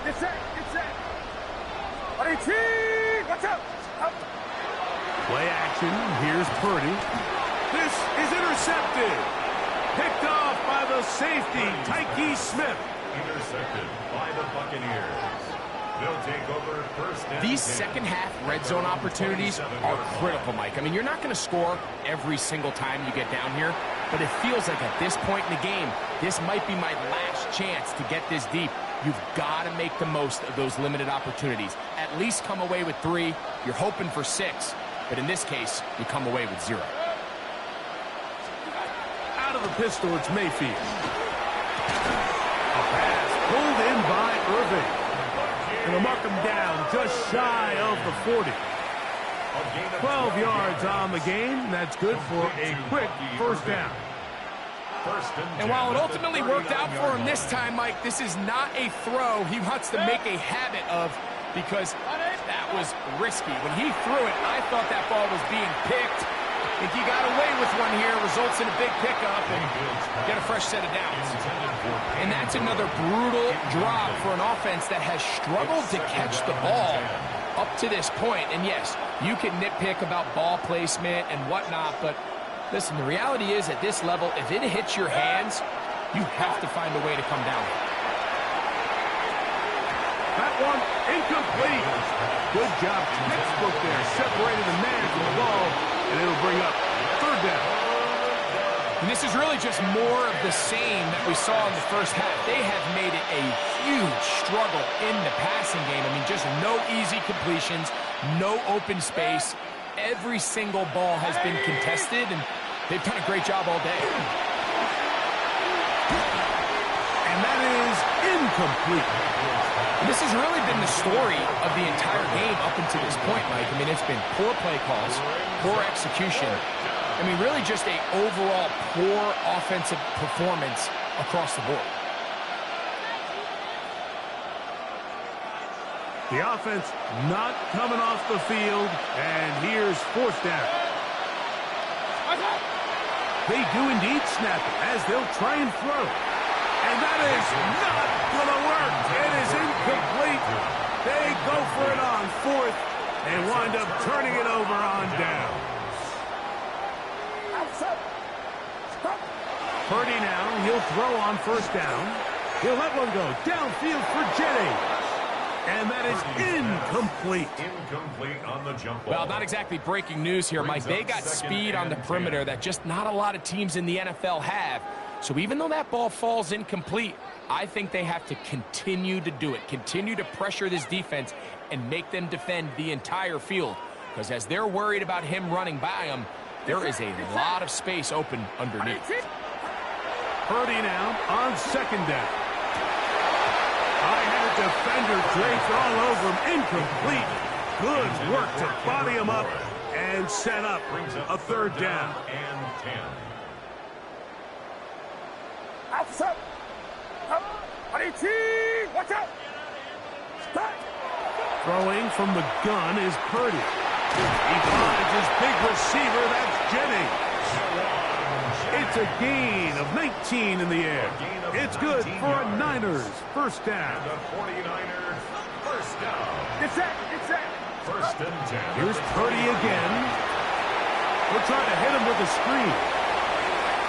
Get set, get set. Watch out. Up. Play action. Here's Purdy. This is intercepted. Picked off by the safety, Tyke Smith. Intercepted by the Buccaneers. They'll take over 1st and 10. These second-half red zone opportunities are critical, Mike. I mean, you're not going to score every single time you get down here, but it feels like at this point in the game, this might be my last chance to get this deep. You've got to make the most of those limited opportunities. At least come away with 3. You're hoping for 6, but in this case, you come away with 0. Out of the pistol, it's Mayfield. A pass pulled in by Irving. And they'll mark him down just shy of the 40. 12 yards on the game. That's good for a quick 1st down. And while it ultimately worked out for him this time, Mike, this is not a throw he wants to make a habit of, because that was risky. When he threw it, I thought that ball was being picked. I think he got away with one here, results in a big pickup, and get a fresh set of downs. And that's another brutal drop for an offense that has struggled to catch the ball up to this point. And yes, you can nitpick about ball placement and whatnot, but listen, the reality is at this level, if it hits your hands, you have to find a way to come down. That one incomplete. Good job, textbook there. Separated the man from the ball, and it'll bring up 3rd down. And this is really just more of the same that we saw in the first half. They have made it a huge struggle in the passing game. I mean, just no easy completions, no open space. Every single ball has been contested, and they've done a great job all day. And that is incomplete. And this has really been the story of the entire game up until this point, Mike. I mean, it's been poor play calls, poor execution. I mean, really just a overall poor offensive performance across the board. The offense not coming off the field, and here's fourth down. They do indeed snap it as they'll try and throw. And that is not going to work. It is incomplete. They go for it on fourth and wind up turning it over on down. Purdy now, he'll throw on first down. He'll let one go downfield for Jennings. And that is incomplete. Incomplete on the jump ball. Well, not exactly breaking news here, Mike. They got speed on the perimeter that just not a lot of teams in the NFL have. So even though that ball falls incomplete, I think they have to continue to do it. Continue to pressure this defense and make them defend the entire field. Because as they're worried about him running by them, there is a lot of space open underneath. Purdy now on second down. High-headed defender draped all over him. Incomplete. Good work to body him up and set up a third down. And 10. Outside. Watch out. Stop. Throwing from the gun is Purdy. He finds his big receiver. That's Jennings. It's a gain of 19 in the air. It's good for a Niners first down. The 49ers first down. Get set. First and 10. Here's Purdy again. We're trying to hit him with a screen.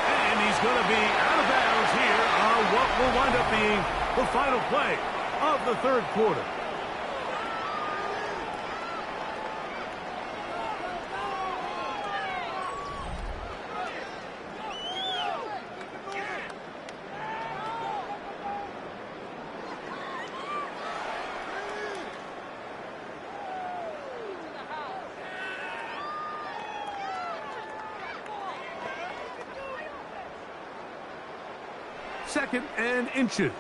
And he's going to be out of bounds here on what will wind up being the final play of the third quarter. Second and inches.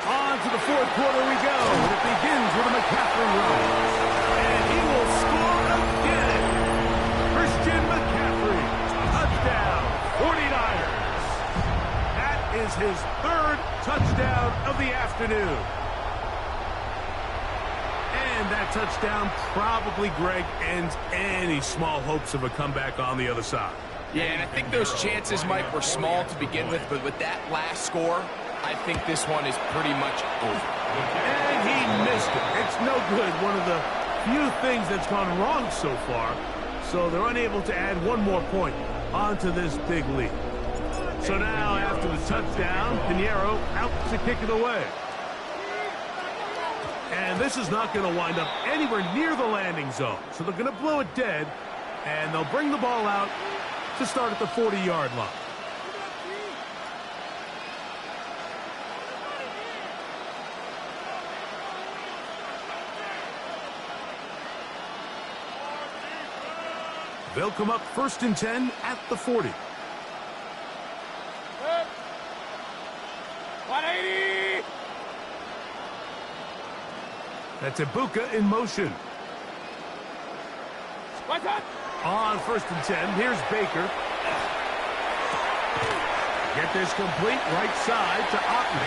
On to the fourth quarter we go. It begins with a McCaffrey run. And he will score again. Christian McCaffrey. Touchdown. 49ers. That is his third touchdown of the afternoon. And that touchdown probably, Greg, ends any small hopes of a comeback on the other side. Yeah, and I think those chances, Mike, were small to begin with, but with that last score, I think this one is pretty much over. And he missed it. It's no good. One of the few things that's gone wrong so far. So they're unable to add one more point onto this big lead. So now, after the touchdown, Pinheiro out to kick it away. And this is not going to wind up anywhere near the landing zone. So they're going to blow it dead, and they'll bring the ball out to start at the 40-yard line. They'll come up first and 10 at the 40. 180. That's Ibuka in motion. What's up? On first and 10, here's Baker. Get this complete right side to Otley.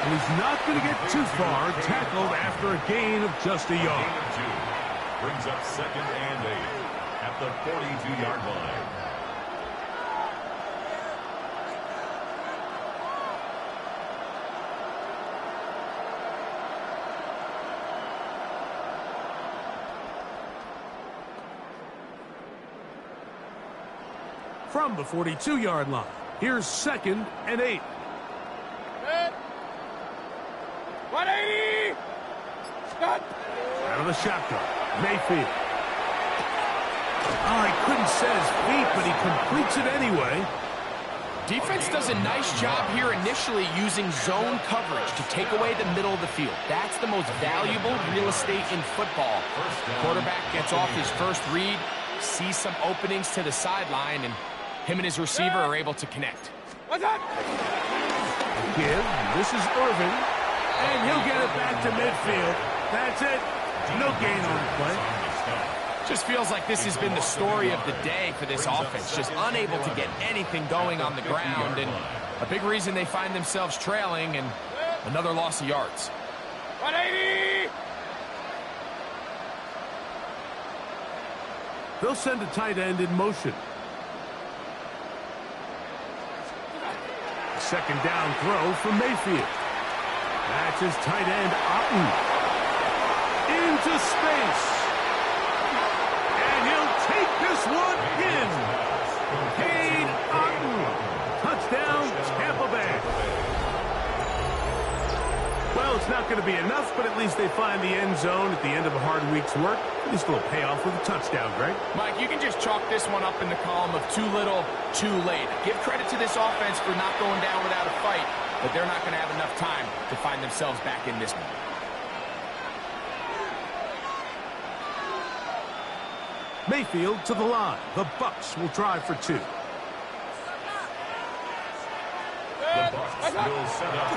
And he's not going to get too far, tackled after a gain of just a yard. Gain of 2. Brings up second and 8 at the 42-yard line. From the 42-yard line, here's second and 8. 180. Stop. Out of the shotgun. Mayfield. Oh, he couldn't set his feet, but he completes it anyway. Defense does a nice job here initially using zone coverage to take away the middle of the field. That's the most valuable real estate in football. Quarterback gets off his first read, sees some openings to the sideline, and him and his receiver are able to connect. Give. This is Irvin, and he'll get it back to midfield. That's it. No gain on the play. Just feels like this has been the story of the day for this offense. Just unable to get anything going on the ground, and a big reason they find themselves trailing, and another loss of yards. 180! They'll send a tight end in motion. Second down throw from Mayfield. That's his tight end, Otten. Into space. And he'll take this one in. Cade Otten. Touchdown, Tampa Bay. Well, it's not going to be enough, but at least they find the end zone at the end of a hard week's work. At least a little payoff with a touchdown, Greg. Mike, you can just chalk this one up in the column of too little, too late. Give credit to this offense for not going down without a fight, but they're not going to have enough time to find themselves back in this one. Mayfield to the line. The Bucs will try for two.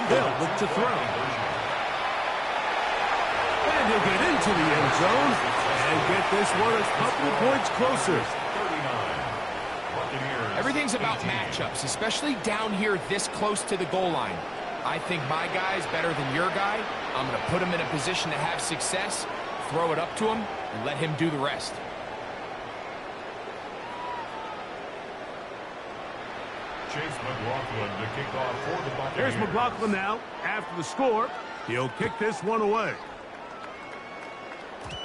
They'll look to throw. And he'll get into the end zone and get this one a couple points closer. Everything's about matchups, especially down here this close to the goal line. I think my guy's better than your guy. I'm going to put him in a position to have success, throw it up to him, and let him do the rest. Chase McLaughlin to kick off for the Buccaneers. Here's McLaughlin now. After the score, he'll kick this one away.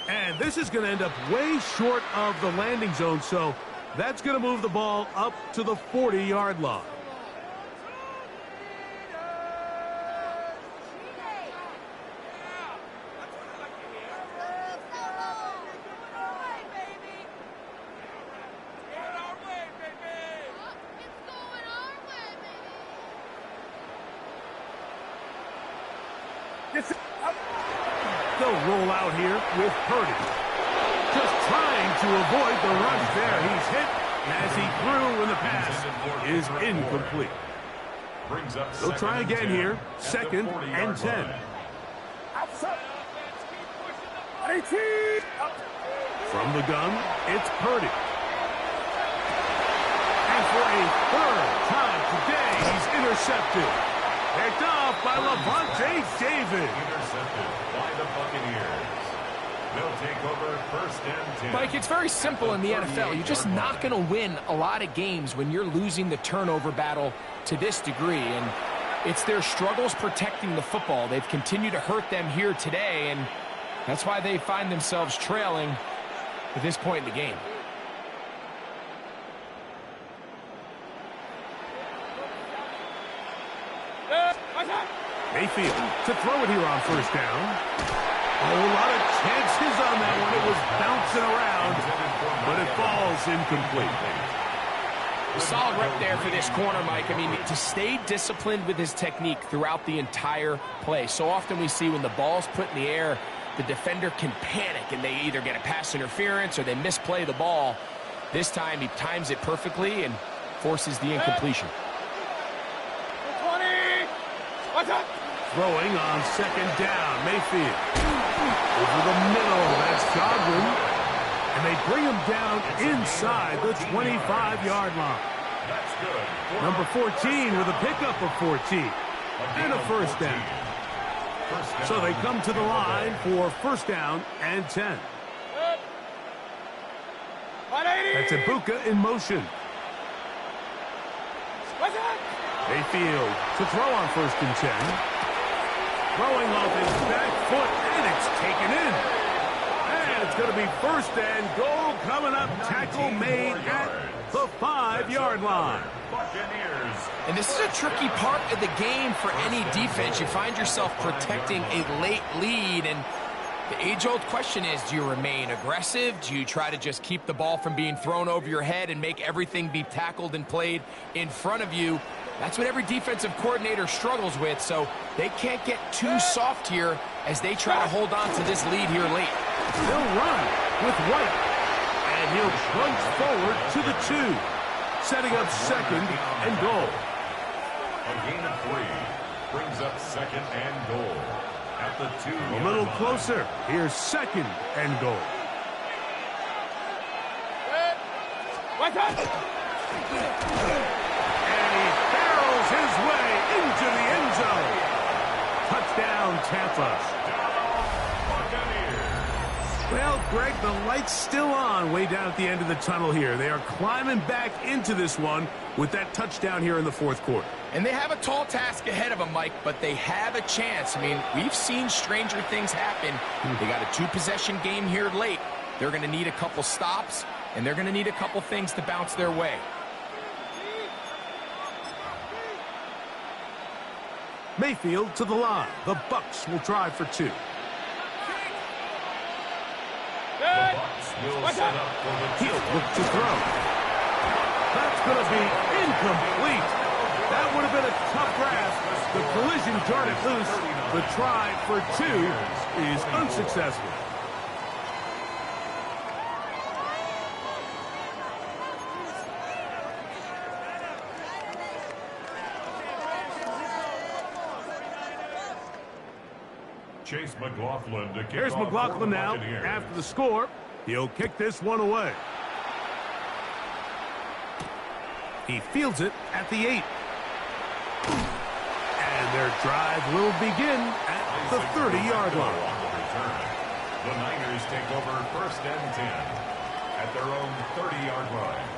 And this is going to end up way short of the landing zone, so that's going to move the ball up to the 40-yard line. They'll roll out here with Purdy. Just trying to avoid the rush there. He's hit as he threw, and the pass is incomplete. They'll try again here. Second and 10. From the gun, it's Purdy. And for a third time today, he's intercepted. Picked off by Lavonte David. Intercepted by the Buccaneers. They'll take over first and 10. Mike, it's very simple in the NFL. You're just not going to win a lot of games when you're losing the turnover battle to this degree. And it's their struggles protecting the football. They've continued to hurt them here today, and that's why they find themselves trailing at this point in the game. Mayfield to throw it here on first down. A whole lot of chances on that one. It was bouncing around, but it falls incomplete. Solid rep there for this corner, Mike. I mean, to stay disciplined with his technique throughout the entire play. So often we see when the ball's put in the air, the defender can panic, and they either get a pass interference or they misplay the ball. This time he times it perfectly and forces the incompletion. 20! What's up? Throwing on second down, Mayfield. Over the middle, that's Godwin. And they bring him down inside the 25-yard line. That's good. Number 14 with a pickup of 14. And a first down. So they come to the line for first down and 10. That's Ibuka in motion. What's up? Mayfield to throw on first and 10. Throwing off his back foot, and it's taken in. And it's going to be first and goal coming up. Tackle made at the 5-yard line. Buccaneers. And this is a tricky part of the game for any defense. You find yourself protecting a late lead, and The age-old question is, do you remain aggressive? Do you try to just keep the ball from being thrown over your head and make everything be tackled and played in front of you? That's what every defensive coordinator struggles with, so they can't get too soft here as they try to hold on to this lead here late. They'll run with White, and he'll plunge forward to the 2, setting up second and goal. A gain of 3 brings up second and goal at the 2-yard A little line. closer. Here's second and goal. Watch out! And he barrels his way into the end zone. Touchdown, Tampa. Well, Greg, the light's still on way down at the end of the tunnel here. They are climbing back into this one with that touchdown here in the fourth quarter. And they have a tall task ahead of them, Mike, but they have a chance. I mean, we've seen stranger things happen. They got a 2-possession game here late. They're going to need a couple stops, and they're going to need a couple things to bounce their way. Mayfield to the line. The Bucs will try for 2. The Bucs will set up for the He'll look to throw. That's going to be incomplete. That would have been a tough grasp. The collision darted loose. The try for 2 is unsuccessful. Chase McLaughlin to kick Here's off for McLaughlin the now Buccaneers. after the score. He'll kick this one away. He fields it at the 8. And their drive will begin at the 30-yard line. On the return. The Niners take over 1st and 10 at their own 30-yard line.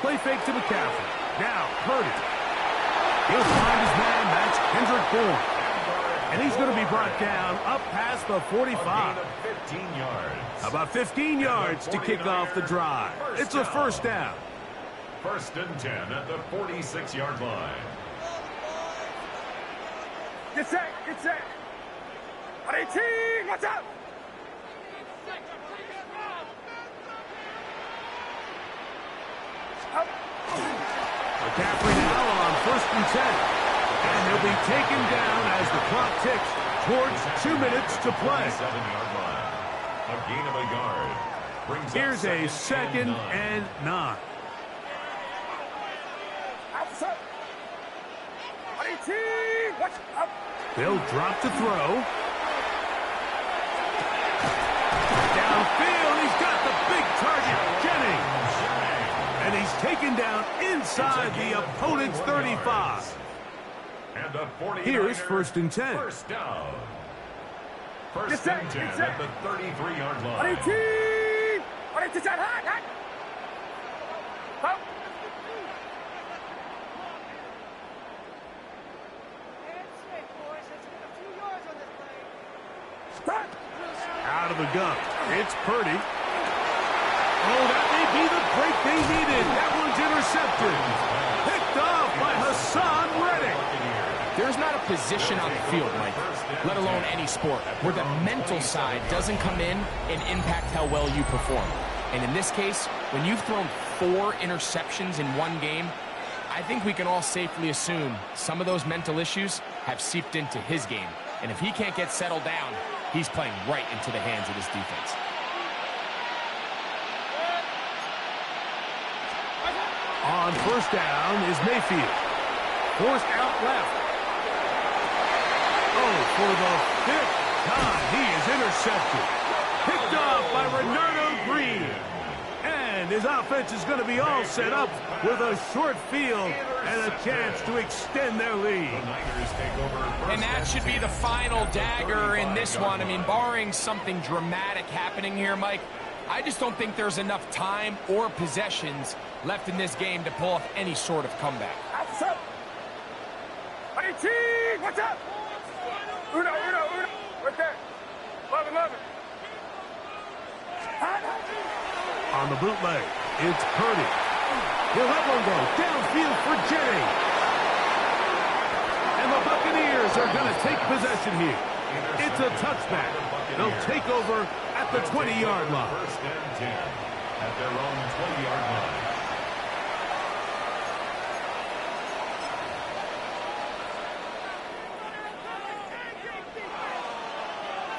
Play fake to McCaffrey. Now Purdy. He'll find his man. That's Kendrick Bourne. And he's going to be brought down up past the 45. A gain of 15 yards. About 15 yards to kick off the drive. It's a first down. 1st and 10 at the 46-yard line. Get set! Get set! 18! Watch out! McCaffrey now on 1st and 10. And he'll be taken down as the clock ticks towards 2 minutes to play. 7-yard line. A gain of a yard. Brings up Here's a second and 9. Outside! 18! Watch out! They'll drop to throw. Downfield, he's got the big target, Jennings. And he's taken down inside the opponent's 35. And a 49er. Here's 1st and 10. First down. First Get set, and 10 get set. at the 33-yard line. 18! 18! Hot! Hot! Out of the gun. It's Purdy. Oh, that may be the break they needed. That one's intercepted. Picked off by Hassan Reddick. There's not a position on the field, Mike, let alone any sport, where the mental side doesn't come in and impact how well you perform. And in this case, when you've thrown 4 interceptions in one game, I think we can all safely assume some of those mental issues have seeped into his game. And if he can't get settled down, he's playing right into the hands of this defense. On first down is Mayfield. Forced out left. Oh, for the 5th time, he is intercepted. Picked off by Renardo Green. And his offense is going to be all set up with a short field and a chance to extend their lead. The Niners take over first And that should be the final dagger in this one. I mean, barring something dramatic happening here, Mike, I just don't think there's enough time or possessions left in this game to pull off any sort of comeback. Outside! 18! Watch out! Uno! Right there! 11! On the bootleg, it's Purdy. He'll have one go downfield for Jennings. And the Buccaneers are going to take possession here. It's a touchback. They'll take over at the 20-yard line. First and 10 at their own 20-yard line.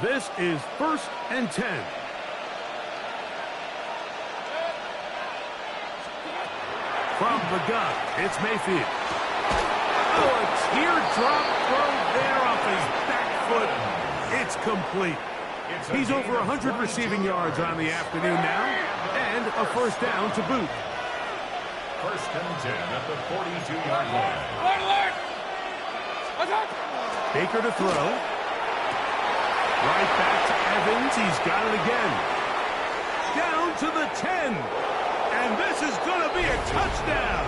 This is first and 10. From the gun, it's Mayfield. Oh, a teardrop throw there off his back foot. It's complete. He's over 100 receiving yards on the afternoon now, and a first down to boot. First and 10 at the 42-yard line. Baker to throw. Right back to Evans. He's got it again. Down to the 10. And this is going to be a touchdown.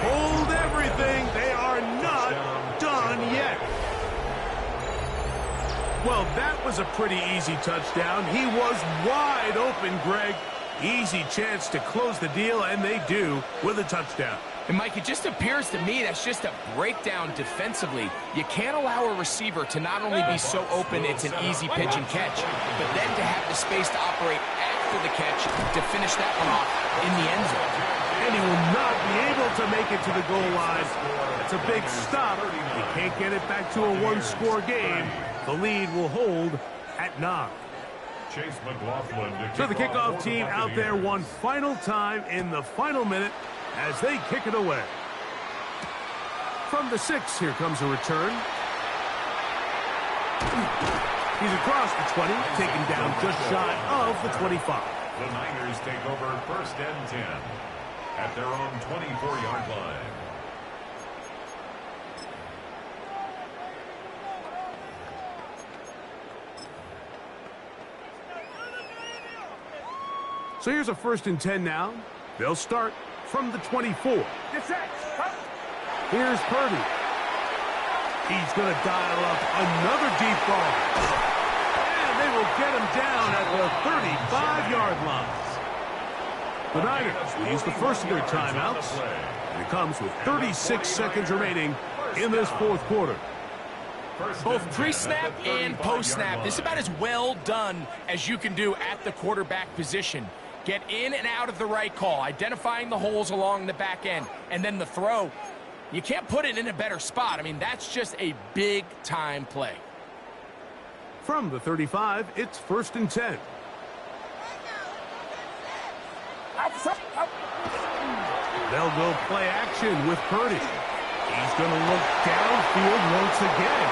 Hold everything. They are not done yet. Well, that was a pretty easy touchdown. He was wide open, Greg. Easy chance to close the deal, and they do with a touchdown. And, Mike, it just appears to me that's just a breakdown defensively. You can't allow a receiver to not only be so open it's an easy pitch and catch, but then to have the space to operate after the catch to finish that one off in the end zone. And he will not be able to make it to the goal line. It's a big stop. He can't get it back to a one-score game. The lead will hold at 9. Chase McLaughlin. So the kickoff team out there one final time in the final minute as they kick it away. From the 6, here comes a return. He's across the 20, taken down just shy of the 25. The Niners take over first and 10 at their own 24-yard line. So here's a first and 10 now. They'll start from the 24. Here's Purdy. He's going to dial up another deep ball. And they will get him down at the 35-yard line. The Niners will use the first of their timeouts. And it comes with 36 seconds remaining in this fourth quarter. Both pre-snap and post-snap, this is about as well done as you can do at the quarterback position. Get in and out of the right call, identifying the holes along the back end, and then the throw. You can't put it in a better spot. I mean, that's just a big-time play. From the 35, it's first and 10. They'll go play action with Purdy. He's going to look downfield once again.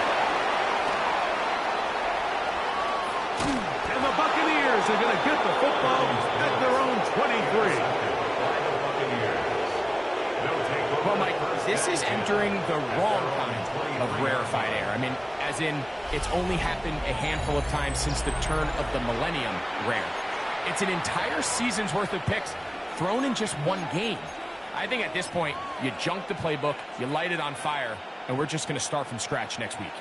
And the Buccaneers are going to get the football at their own 23. Well, Mike, this is entering the wrong kind of rarefied air. I mean, as in, it's only happened a handful of times since the turn of the millennium rare. It's an entire season's worth of picks thrown in just one game. I think at this point, you junk the playbook, you light it on fire, and we're just going to start from scratch next week.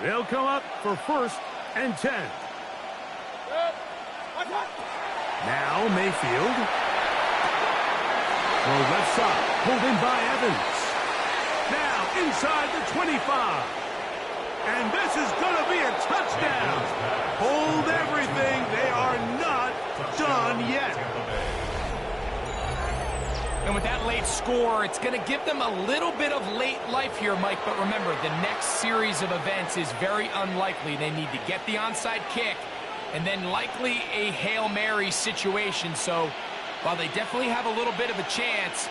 They'll come up for first and 10. Now Mayfield. Well, left side, pulled in by Evans. Now inside the 25. And this is going to be a touchdown. Hold everything. They are not done yet. And with that late score, it's going to give them a little bit of late life here, Mike. But remember, the next series of events is very unlikely. They need to get the onside kick and then likely a Hail Mary situation. So while they definitely have a little bit of a chance,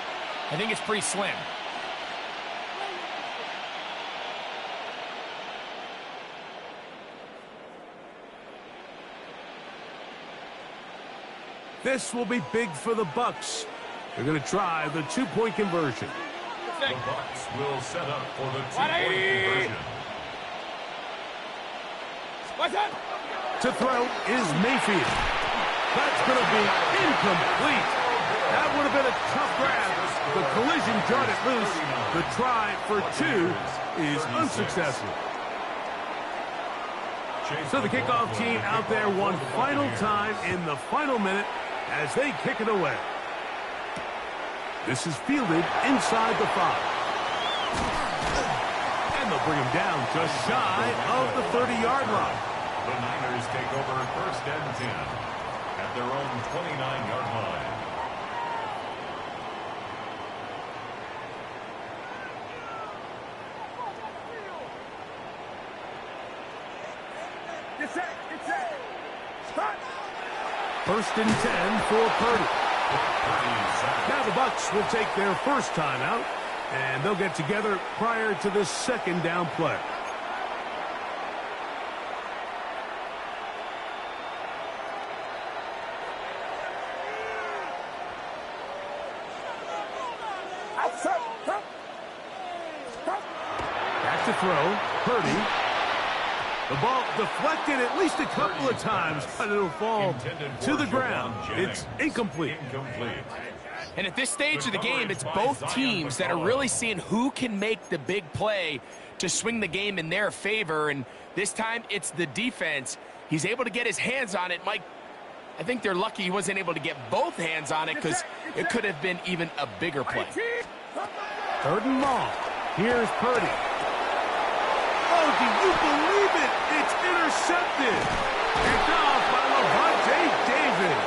I think it's pretty slim. This will be big for the Bucs. They're going to try the two-point conversion. The Bucs will set up for the two-point conversion. To throw is Mayfield. That's going to be incomplete. That would have been a tough grab. The collision jarred it loose. The try for 2 is unsuccessful. So the kickoff team out there one final time in the final minute as they kick it away. This is fielded inside the 5. And they'll bring him down just shy of the 30-yard line. The Niners take over 1st and 10 at their own 29-yard line. Get set. Get set. Start. 1st and 10 for Purdy. Now the Bucs will take their first timeout, and they'll get together prior to this 2nd down play. Back to throw. Purdy. The ball deflected at least a couple of times, but it'll fall to the ground. It's incomplete. And at this stage of the game, it's both teams that are really seeing who can make the big play to swing the game in their favor. And this time, it's the defense. He's able to get his hands on it. Mike, I think they're lucky he wasn't able to get both hands on it because it could have been even a bigger play. 3rd and long. Here's Purdy. Oh, do you believe it? It's intercepted. Picked off by Lavonte David.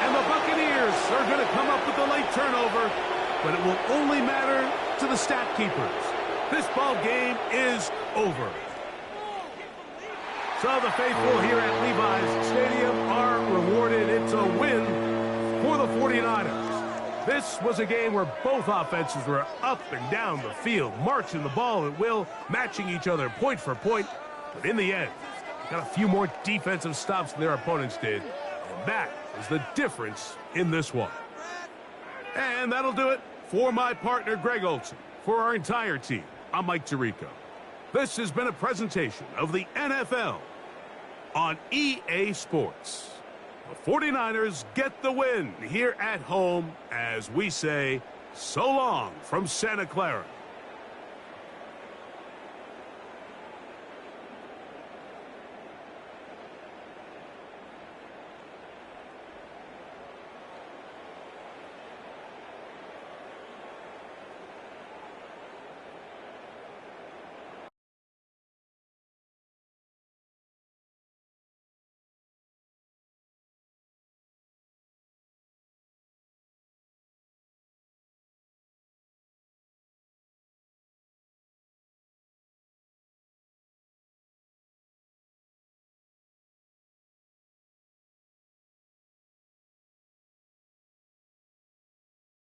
And the Buccaneers are going to come up with a late turnover, but it will only matter to the stat keepers. This ball game is over. So the faithful here at Levi's Stadium are rewarded. It's a win for the 49ers. This was a game where both offenses were up and down the field, marching the ball at will, matching each other point for point. But in the end, got a few more defensive stops than their opponents did. And that is the difference in this one. And that'll do it for my partner, Greg Olsen. For our entire team, I'm Mike Tirico. This has been a presentation of the NFL on EA Sports. The 49ers get the win here at home as we say so long from Santa Clara.